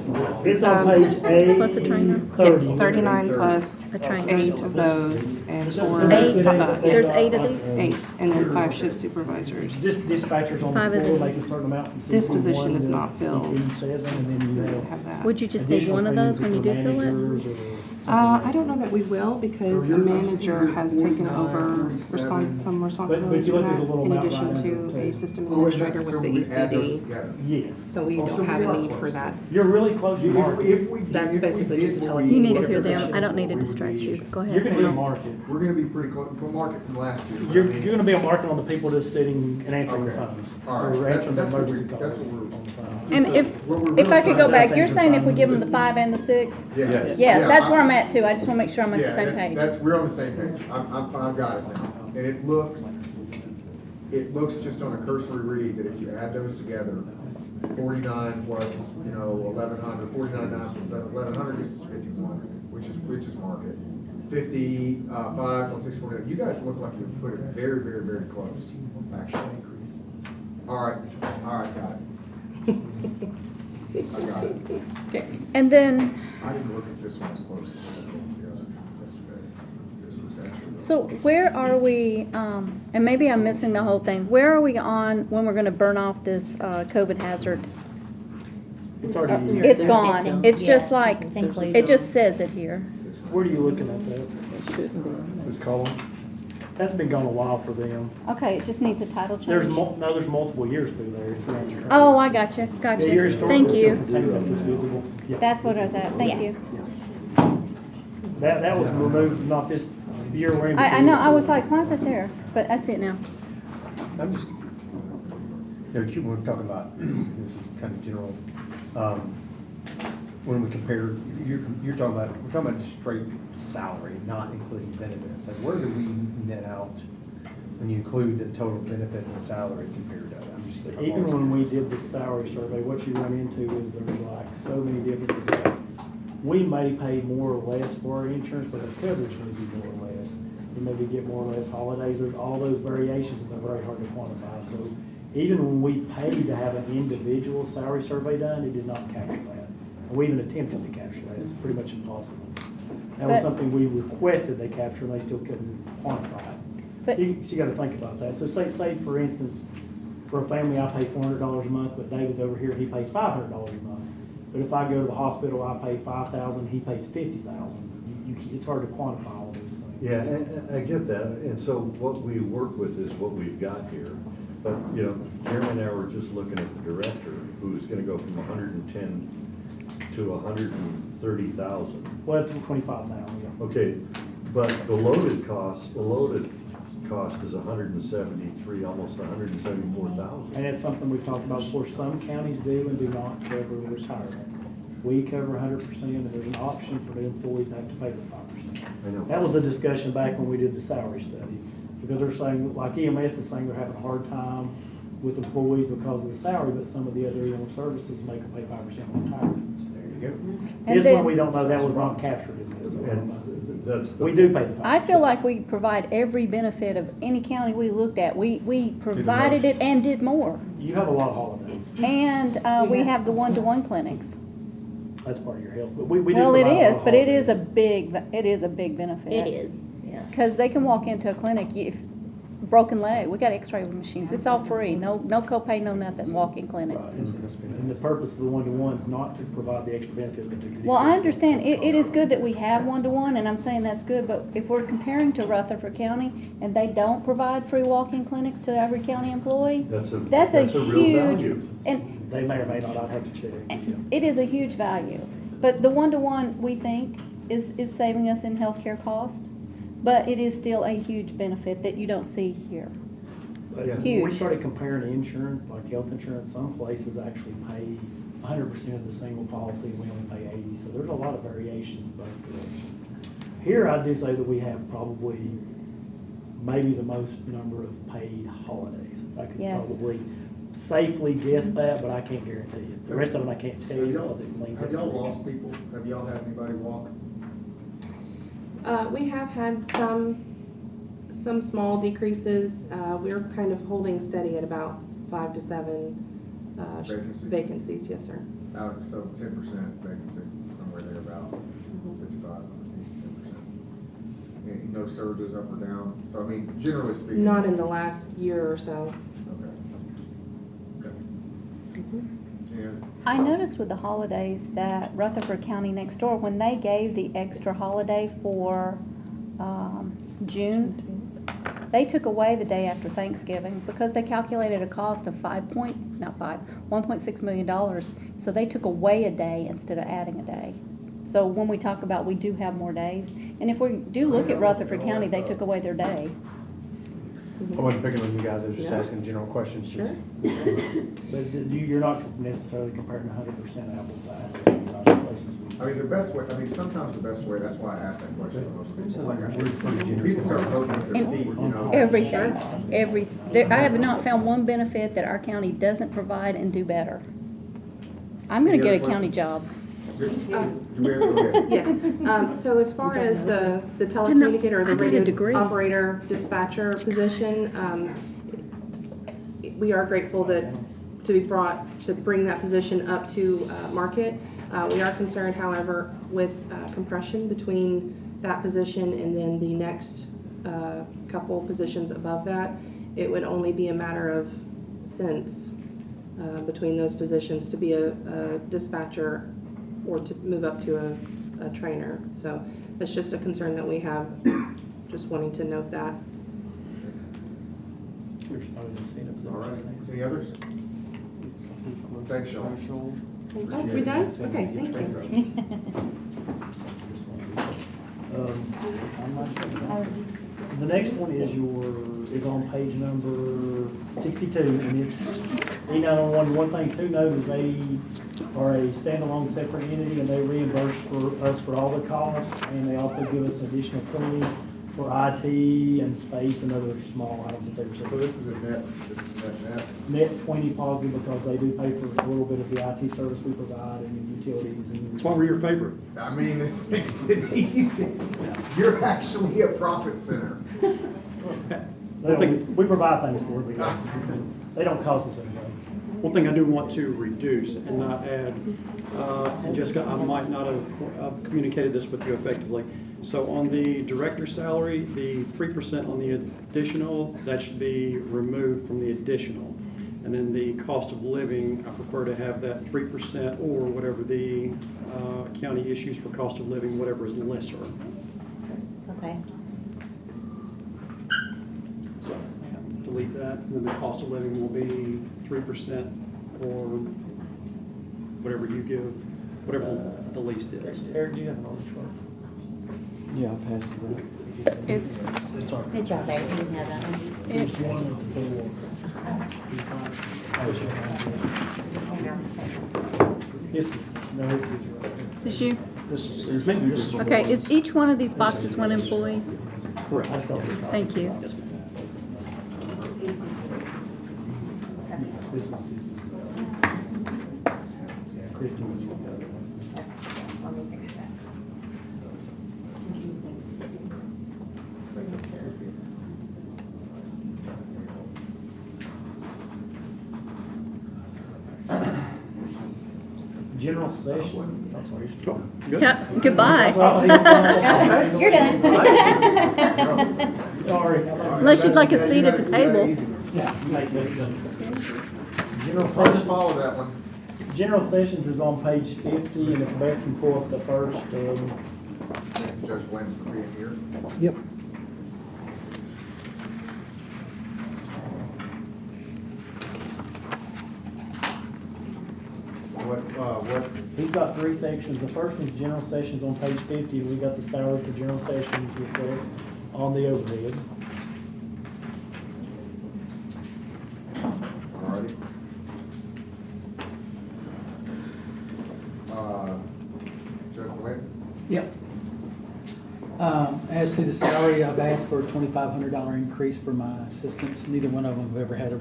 It's on page A. Plus a trainer? Yes, 39 plus A trainer. 8 of those and 4. 8? There's yes, 8 of these? 8, and then 5 shift supervisors. Dispatchers on Five the of floor, they these. can start them out from This CP1 position is to not filled. CP7, and then you Have that. Would you just need additional one of those when you do premiums fill it? for managers or I don't know that we will, because a manager has taken over some responsibilities you for look, there's a that, little in amount addition right to under a it, system Oh, wait, administrator so with the we add those ECD. together. Yes. So we Oh, so don't have we a are need for close. that. You're really close to market. If we. That's if we basically did just a what tele- You need to what hear it them. was, I don't need to we would distract be- you. Go You're ahead. gonna be a market. We're gonna be pretty close, we'll market from last year. You're gonna be a market on the people that's sitting and answering the Okay. phones. All right. Or answering the That's what we- emergency calls. that's what we're- on the phone. And if I could go back, you're saying if we give them the 5 and the 6? Yes. Yes, that's where I'm at too. I just want to make sure I'm on the Yeah, same that's- page. That's, we're on the same page. I've got it now. And it looks just on a cursory read that if you add those together, 49 plus, 1,100, 49.9 plus 1,100 is 51, which is market. 55 plus 649. You guys look like you put it very, very, very close, actually. All right, got it. I got it. Okay. And then, I didn't look at this one as close as I did the other yesterday. This was actually. so where are we, and maybe I'm missing the whole thing, where are we on when we're going to burn off this COVID hazard? It's already, It's gone. It's just Yeah, like, it's included. it just says it here. where are you looking at that? It shouldn't be. This column? That's been gone a while for them. Okay, it just needs a title change. There's multiple years through there. It's not- Oh, I got you, Yeah, your historical Thank still you. contains that that's visible. Yeah. That's what I was at. Thank you. That was removed, not this year we're in. I know, I was like, why is it there? But I see it now. I'm just, we're talking about, this is kind of general, when we compare, we're talking about just straight salary, not including benefits. Like, where do we net out when you include the total benefits and salary compared to, I'm just thinking. Even when we did the salary survey, what you run into is there's like so many differences. That we may pay more or less for our insurance, but our coverage may be more or less. We maybe get more or less holidays. There's all those variations that are very hard to quantify. So even when we paid to have an individual salary survey done, it did not capture that. And we even attempted to capture that. It's pretty much impossible. That was But- something we requested they capture, and they still couldn't quantify it. But- So you gotta think about that. So say for instance, for a family, I pay $400 a month, but David over here, he pays $500 a month. But if I go to the hospital, I pay $5,000, he pays $50,000. It's hard to quantify all those things. Yeah, and I get that, and so what we work with is what we've got here. But, you know, Jeremy and I were just looking at the director, who's gonna go from 110 to 130,000. Well, it's 25 now, yeah. Okay, but the loaded cost is 173, almost 174,000. And it's something we've talked about before, some counties do and do not cover retirement. We cover 100%, and there's an option for the employees to have to pay the 5%. I know. That was a discussion back when we did the salary study, because they're saying, like EMS is saying they're having a hard time with employees because of the salary, but some of the other EM services make them pay 5% retirement. There you go. And This then- one, we don't know, that was not captured in this. And that's the. We do pay the 5%. I feel like we provide every benefit of any county we looked at. We provided it and did more. You have a lot of holidays. And we have the one-to-one clinics. That's part of your health, but we do Well, it provide a lot is, of but it is a holidays. big benefit. It is, yeah. Because they can walk into a clinic, if, broken leg, we got x-ray machines, it's all free, no copay, no nothing, walk-in clinics. Right. And the purpose of the one-to-one is not to provide the extra benefit, but to decrease. Well, I understand, it is good that we have one-to-one, and I'm saying that's good, but if we're comparing to Rutherford County, and they don't provide free walk-in clinics to every county employee, That's a real huge, value. and They may or may not, I'd have to check. it is a huge value. But the one-to-one, we think, is saving us in healthcare cost, but it is still a huge benefit that you don't see here. But Yeah. when we Huge. started comparing insurance, like health insurance, some places actually pay 100% of the single policy, and we only pay 80, so there's a lot of variations both directions. Here, I do say that we have probably maybe the most number of paid holidays. I could Yes. probably safely guess that, but I can't guarantee it. The rest of them I can't tell you because it leans. Have y'all lost people? Have y'all had anybody walk? We have had some small decreases. We're kind of holding steady at about 5 to 7 Vacancies? vacancies, yes, sir. Out of, so 10% vacancy, somewhere there about 55, 10%. No surges up or down, so I mean, generally speaking. Not in the last year or so. Okay. Okay. And I noticed with the holidays that Rutherford County next door, when they gave the extra holiday for June, they took away the day after Thanksgiving because they calculated a cost of $1.6 million. So they took away a day instead of adding a day. So when we talk about we do have more days, and if we do look at Rutherford County, they took away their day. I wasn't picking on you guys, I was just Yeah. asking general questions. Sure. But you're not necessarily comparing 100% apples to apples. Other places we- I mean, the best way, I mean, sometimes the best way, that's why I asked that question to most people. Sounds like Like, we're pretty generous. people start voting with their feet, you know. Everything, I have not found one benefit that our county doesn't provide and do better. I'm gonna Any get a other county questions? job. Do we have, go ahead. Yes, so as far as the telecommunicator or I the did a radio degree. operator dispatcher position, we are grateful that to bring that position up to market. We are concerned, however, with compression between that position and then the next couple positions above that. It would only be a matter of cents between those positions to be a dispatcher or to move up to a trainer. So that's just a concern that we have, just wanting to note that. There's probably been seen it. All right, any others? Thanks, Sean. Oh, we done? Okay, thank you. The next one is on page number 62, and it's E911. One thing to note is they are a standalone separate entity, and they reimburse us for all the costs, and they also give us additional $20 for IT and space and other small items that they were. So this is a net, Net 20 positive because they do pay for a little bit of the IT service we provide and utilities and. That's why we're your favorite. I mean, this makes it easy. You're actually a profit center. We provide things for it. They don't cost us anything. One thing I do want to reduce and not add, and Jessica, I might not have communicated this with you effectively. So on the director's salary, the 3% on the additional, that should be removed from the additional. And then the cost of living, I prefer to have that 3% or whatever the county issues for cost of living, whatever is lesser. Okay. So, to delete that, and then the cost of living will be 3% or whatever you give, whatever the least is. Eric, do you have an order chart? Yeah, I'll pass it around. It's, It's our. It's all there, you can have that one. it's, One of the four. This is, no, this is right. is this you? It's me. Okay, is each one of these boxes one employee? Correct. Thank you. Yes, ma'am. This is. Christie, would you go? General session. I'm sorry. Good. Yeah, goodbye. You're done. Sorry. Unless you'd like a seat at the table. General I'll just session, follow that one. general sessions is on page 50, and it's back and forth the first, Judge Glenn for being here. Yep. What, he's got three sections. The first one's general sessions on page 50. We got the salary for general sessions request on the overhead. alrighty. Judge Glenn? Yep. As to the salary, I've asked for a $2,500 increase for my assistants. Neither one of them have ever had a,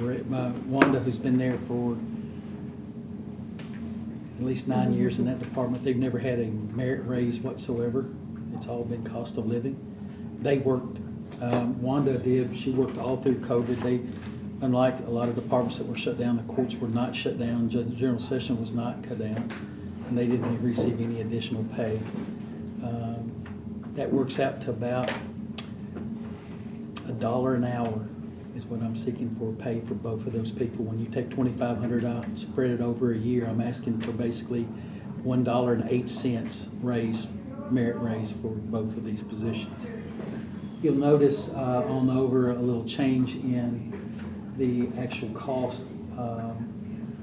Wanda, who's been there for at least 9 years in that department, they've never had a merit raise whatsoever. It's all been cost of living. They worked, Wanda did, she worked all through COVID. They, unlike a lot of departments that were shut down, the courts were not shut down, the general session was not cut down, and they didn't receive any additional pay. That works out to about $1 an hour is what I'm seeking for pay for both of those people. When you take $2,500 out and spread it over a year, I'm asking for basically $1.08 raise, merit raise for both of these positions. You'll notice on over a little change in the actual cost.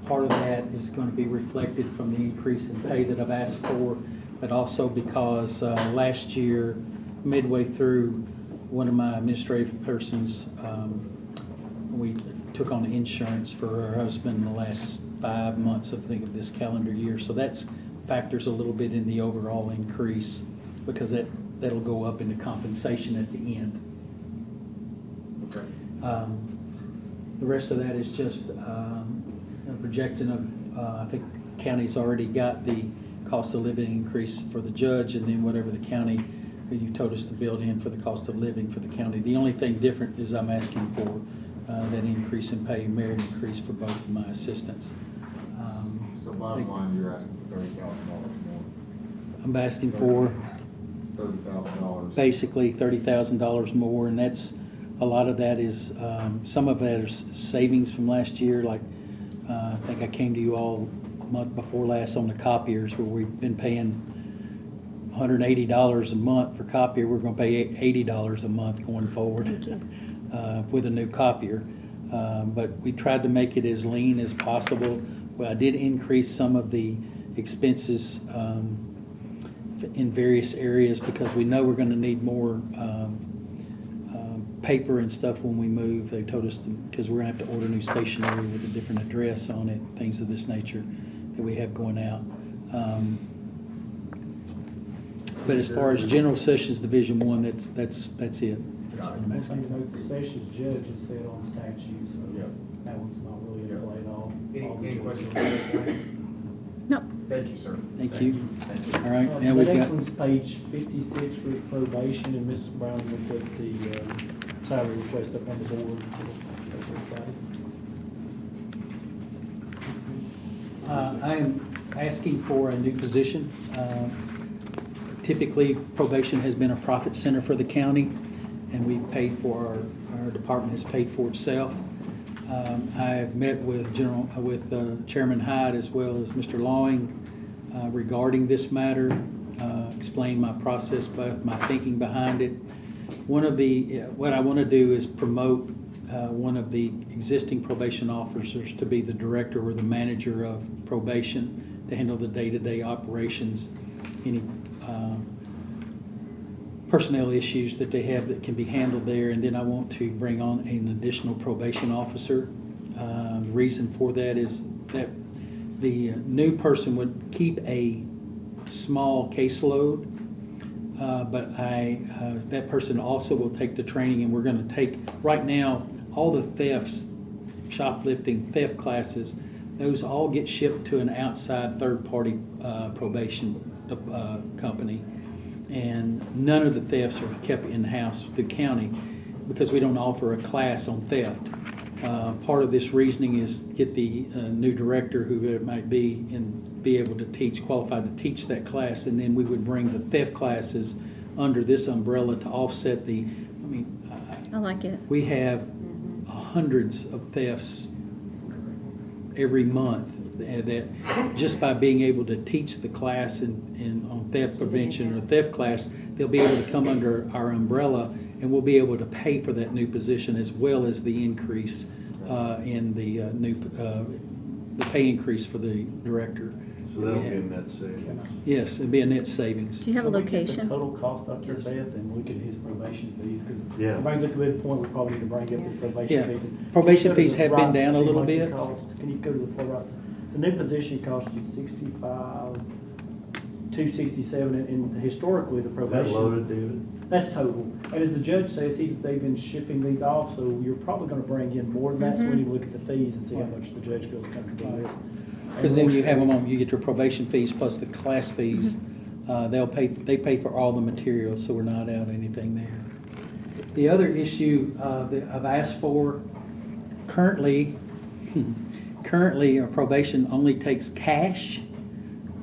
Part of that is going to be reflected from the increase in pay that I've asked for, but also because last year, midway through, one of my administrative persons, we took on insurance for her husband in the last 5 months, I think, of this calendar year. So that's factors a little bit in the overall increase because that'll go up into compensation at the end. Okay. The rest of that is just a projection of, I think the county's already got the cost of living increase for the judge, and then whatever the county, you told us to build in for the cost of living for the county. The only thing different is I'm asking for that increase in pay, merit increase for both of my assistants. So bottom line, you're asking for $30,000 more. I'm asking for $30,000. basically $30,000 more, and that's, a lot of that is, some of that is savings from last year, like I think I came to you all a month before last on the copiers where we've been paying $180 a month for copier. We're going to pay $80 a month going forward with a new copier. But we tried to make it as lean as possible. Well, I did increase some of the expenses in various areas because we know we're going to need more paper and stuff when we move. They told us to, because we're going to have to order new stationery with a different address on it, things of this nature that we have going out. But as far as General Sessions Division 1, that's it. That's what I'm One asking thing to note, the sessions judge is set on statute, so that one's not really in play at all. Any questions for Judge Glenn? No. Thank you, sir. Thank you. All right, now The we've next got, one's page 56 for probation, and Mrs. Brown will put the salary request up on the board. I am asking for a new position. Typically, probation has been a profit center for the county, and we've paid for, our department has paid for itself. I have met with Chairman Hyde as well as Mr. Lawing regarding this matter, explained my process, but my thinking behind it. One of the, what I want to do is promote one of the existing probation officers to be the director or the manager of probation to handle the day-to-day operations, any personnel issues that they have that can be handled there. And then I want to bring on an additional probation officer. The reason for that is that the new person would keep a small caseload, but that person also will take the training, and we're going to take, right now, all the thefts, shoplifting, theft classes, those all get shipped to an outside third-party probation company. And none of the thefts are kept in-house through county because we don't offer a class on theft. Part of this reasoning is get the new director, who it might be, and be able to teach, qualified to teach that class, and then we would bring the theft classes under this umbrella to offset the, I mean, I like it. we have hundreds of thefts every month that just by being able to teach the class in on theft prevention or theft class, they'll be able to come under our umbrella, and we'll be able to pay for that new position as well as the increase in the pay increase for the director. So that'll be a net savings. Yes, it'd be a net savings. Do you have a Can we get location? the total cost up there, Yes. Beth, and look at his probation fees? 'Cause Yeah. it brings up a good point, we probably need to bring up the probation Yeah. fees. Probation Go to fees the have been right, down a see little how much it bit. costs. Can you go to the floor rights? The new position cost you $65,267, and historically, the Is probation. that loaded, David? That's total. And as the judge says, they've been shipping these off, so you're probably gonna bring in more than that, so we need to look at the fees and see how much the judge feels comfortable with. Because then you have them on, you get your probation fees plus the class fees. They pay for all the materials, so we're not out anything there. The other issue that I've asked for, currently, our probation only takes cash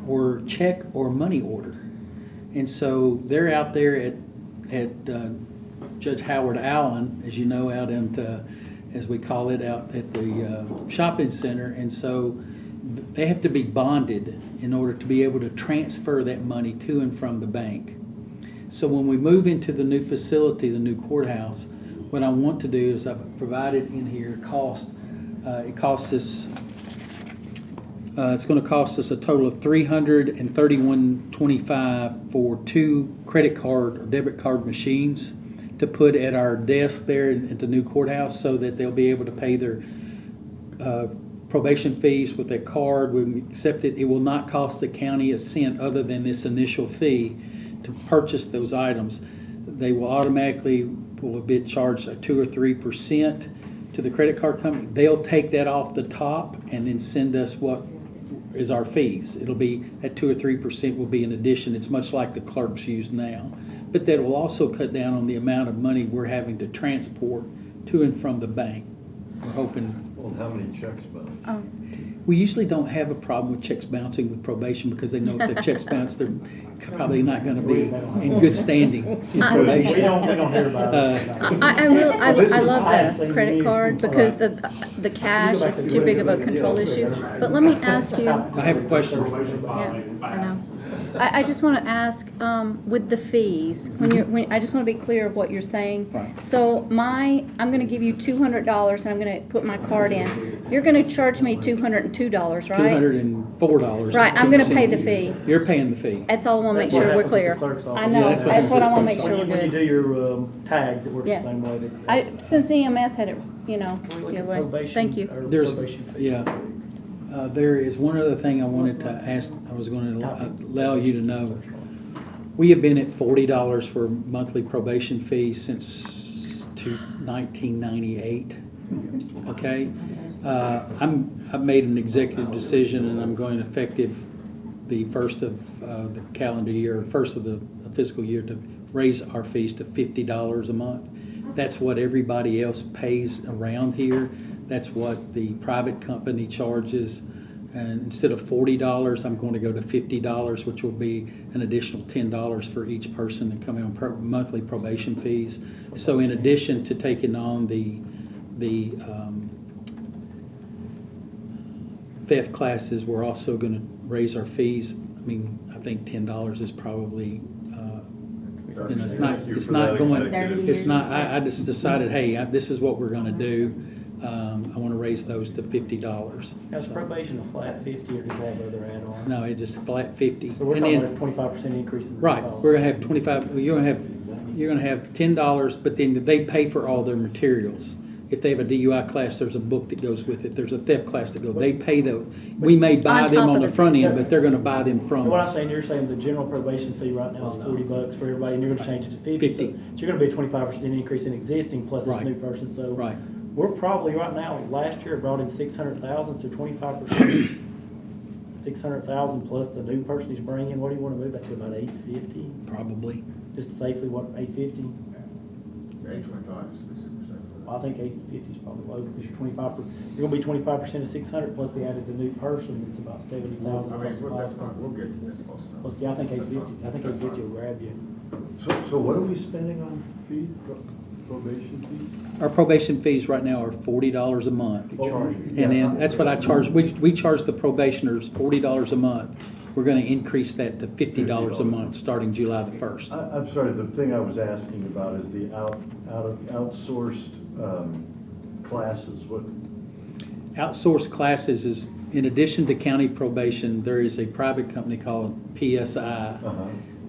or check or money order. And so they're out there at Judge Howard Allen, as you know, out in, as we call it, out at the shopping center. And so they have to be bonded in order to be able to transfer that money to and from the bank. So when we move into the new facility, the new courthouse, what I want to do is I've provided in here cost. It costs us. It's going to cost us a total of $331.25 for 2 credit card or debit card machines to put at our desk there at the new courthouse, so that they'll be able to pay their probation fees with their card. When we accept it, it will not cost the county a cent other than this initial fee to purchase those items. They will automatically be charged a 2 or 3% to the credit card company. They'll take that off the top and then send us what is our fees. It'll be at 2 or 3% will be in addition. It's much like the clerks use now, but that will also cut down on the amount of money we're having to transport to and from the bank. We're hoping. Well, how many checks bound? We usually don't have a problem with checks bouncing with probation because they know if the checks bounce, they're probably not going to be in good standing in probation. We don't hear about it. I love the credit card because the cash, it's too big of a control issue. But let me ask you. I have a question. Yeah, I know. I just want to ask, with the fees, I just want to be clear of what you're saying. Right. So I'm going to give you $200 and I'm going to put my card in. You're going to charge me $202, right? $204. Right, I'm going to pay the fee. You're paying the fee. That's all I want to make sure we're clear. I know, that's what that's what I want to happens make at the sure we're When you good. do your tags, it works the Yeah. same way. Since EMS had it, the Can we look at other way. probation Thank you. or There's, probation fee? yeah. There is one other thing I wanted to ask, I was going to allow you to know. We have been at $40 for monthly probation fee since 1998. Okay? I've made an executive decision, and I'm going effective the first of the calendar year, first of the fiscal year, to raise our fees to $50 a month. That's what everybody else pays around here. That's what the private company charges. And instead of $40, I'm going to go to $50, which will be an additional $10 for each person that come in on monthly probation fees. So in addition to taking on the theft classes, we're also going to raise our fees. I mean, I think $10 is probably You know, it's understand. not, Thank you it's for not that going, executive. it's not, I just decided, hey, this is what we're gonna do. I wanna raise those to $50. Now, is probation a flat 50 or does that have other add-ons? No, it just flat 50. So we're And talking then- about a 25% increase in the Right, cost. we're gonna have 25, you're gonna have $10, but then they pay for all their materials. If they have a DUI class, there's a book that goes with it, there's a theft class that goes, they pay we may buy On them top on of the the front 50. end, but they're gonna buy them So from what I'm us. saying, you're saying the general probation fee right now is $40 for everybody, and you're gonna change it to 50. 50. So you're gonna be a 25% increase in existing plus this Right. new person, so. Right. We're probably right now, last year brought in 600,000, so 25%. 600,000 plus the new person he's bringing, what do you wanna move that to, about 850? Probably. Just safely, what, 850? 825 is the 6%. Well, I think 850 is probably low, because you're gonna be 25% of 600, plus they added the new person, it's about 70,000. I mean, that's fine, we'll get, that's close Plus, enough. yeah, I think That's 850, fine. I think That's 850 will fine. grab you. So what are we spending on fee, probation fee? Our probation fees right now are $40 a month. Charge. And then, that's what I charge, we charge the probationers $40 a month. We're gonna increase that to $50 a month, starting July the 1st. I'm sorry, the thing I was asking about is the outsourced classes, what? Outsourced classes is, in addition to county probation, there is a private company called PSI.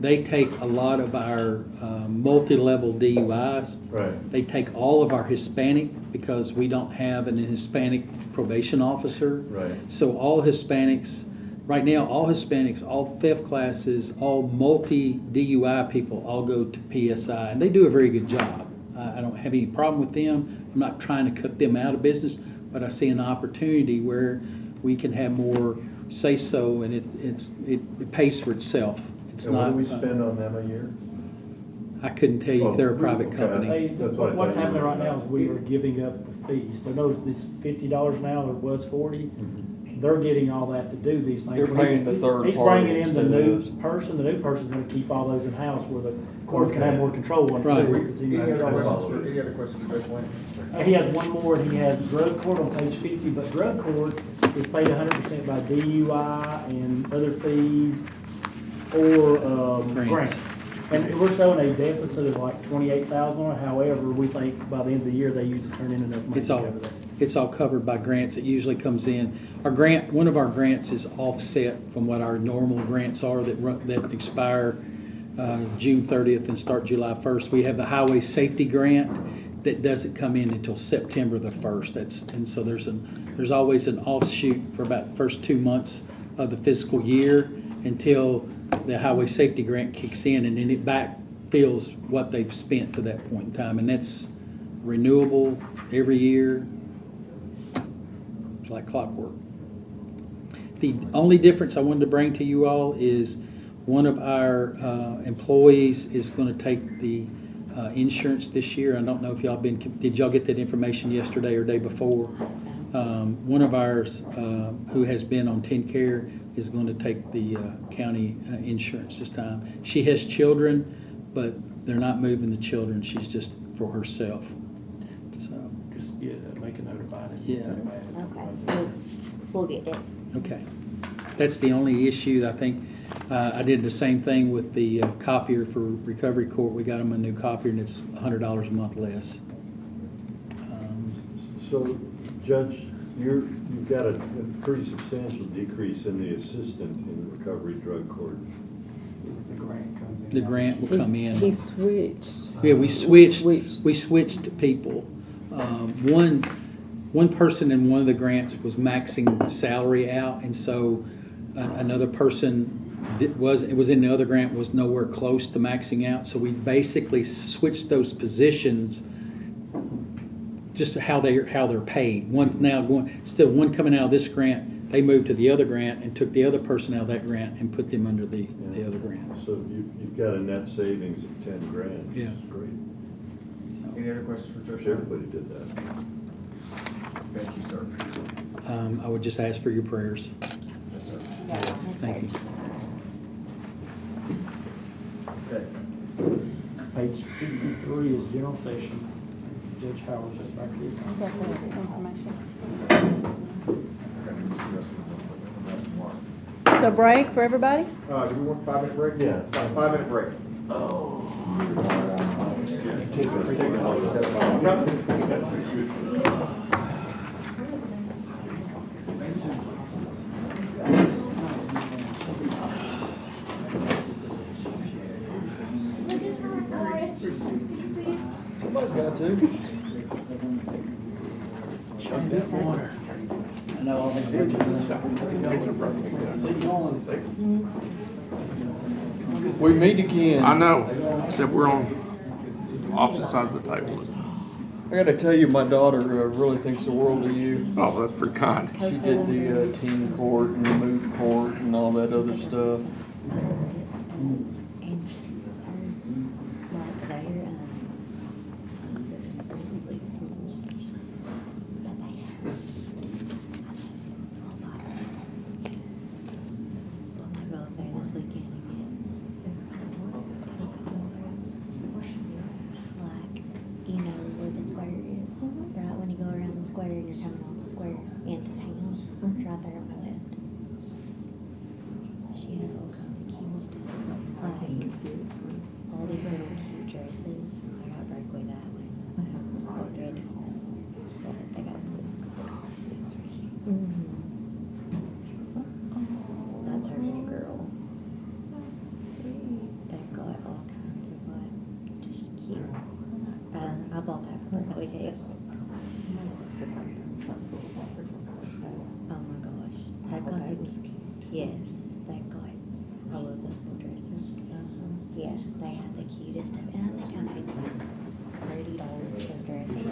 They take a lot of our multi-level DUIs. Right. They take all of our Hispanic, because we don't have an Hispanic probation officer. Right. So all Hispanics, right now, all Hispanics, all theft classes, all multi-DUI people all go to PSI, and they do a very good job. I don't have any problem with them. I'm not trying to cut them out of business, but I see an opportunity where we can have more say-so, and it pays for itself. It's And what not. do we spend on them a year? I couldn't tell you if they're a private Okay. company. Hey, That's what I what's thought you happening were- right now is we are giving up the fees. So notice this $50 now, it was 40. They're getting all that to do these things. You're paying the third He's party bringing in the instead of new us. person, the new person's gonna keep all those in-house where the courts can have more control on it. Right. Any other questions for Judge Wayne? He has one more, he has drug court on page 50, but drug court is paid 100% by DUI and other fees or grants. And we're showing a deficit of like 28,000 on it. However, we think by the end of the year, they usually turn in enough money It's to all, cover that. it's all covered by grants. It usually comes in. Our grant, one of our grants is offset from what our normal grants are that expire June 30th and start July 1st. We have the highway safety grant that doesn't come in until September the 1st. And so there's always an offshoot for about the first 2 months of the fiscal year until the highway safety grant kicks in, and then it backfills what they've spent to that point in time. And that's renewable every year. It's like clockwork. The only difference I wanted to bring to you all is one of our employees is going to take the insurance this year. I don't know if did y'all get that information yesterday or day before? One of ours who has been on TennCare is going to take the county insurance this time. She has children, but they're not moving the children. She's just for herself. So, Just make a note about it. Yeah. Okay, we'll get it. okay. That's the only issue. I think I did the same thing with the copier for recovery court. We got them a new copier, and it's $100 a month less. So, Judge, you've got a pretty substantial decrease in the assistant in the recovery drug court. The grant will come in. He switched. Yeah, we switched people. One person in one of the grants was maxing salary out, and so another person was in the other grant was nowhere close to maxing out. So we basically switched those positions, just how they're paid. One's now one coming out of this grant. They moved to the other grant and took the other person out of that grant and put them under the other grant. So you've got a net savings of 10 grand. Yeah. Which is great. Any other questions for Judge? Everybody did that. Thank you, sir. I would just ask for your prayers. Yes, sir. Thank you. Okay. Page 53 is general session. Judge Howard's just back here. So break for everybody? Do we want a 5-minute break? Yeah. 5-minute break. Oh. Somebody's got to. Chug that water. I know, I'll make We meet again. I know, except we're on opposite sides of the table. I gotta tell you, my daughter really thinks the world of you. Oh, that's pretty kind. She did the teen court and the moot court and all that other stuff. Yes, they've got, I love those little dresses. Yes, they have the cutest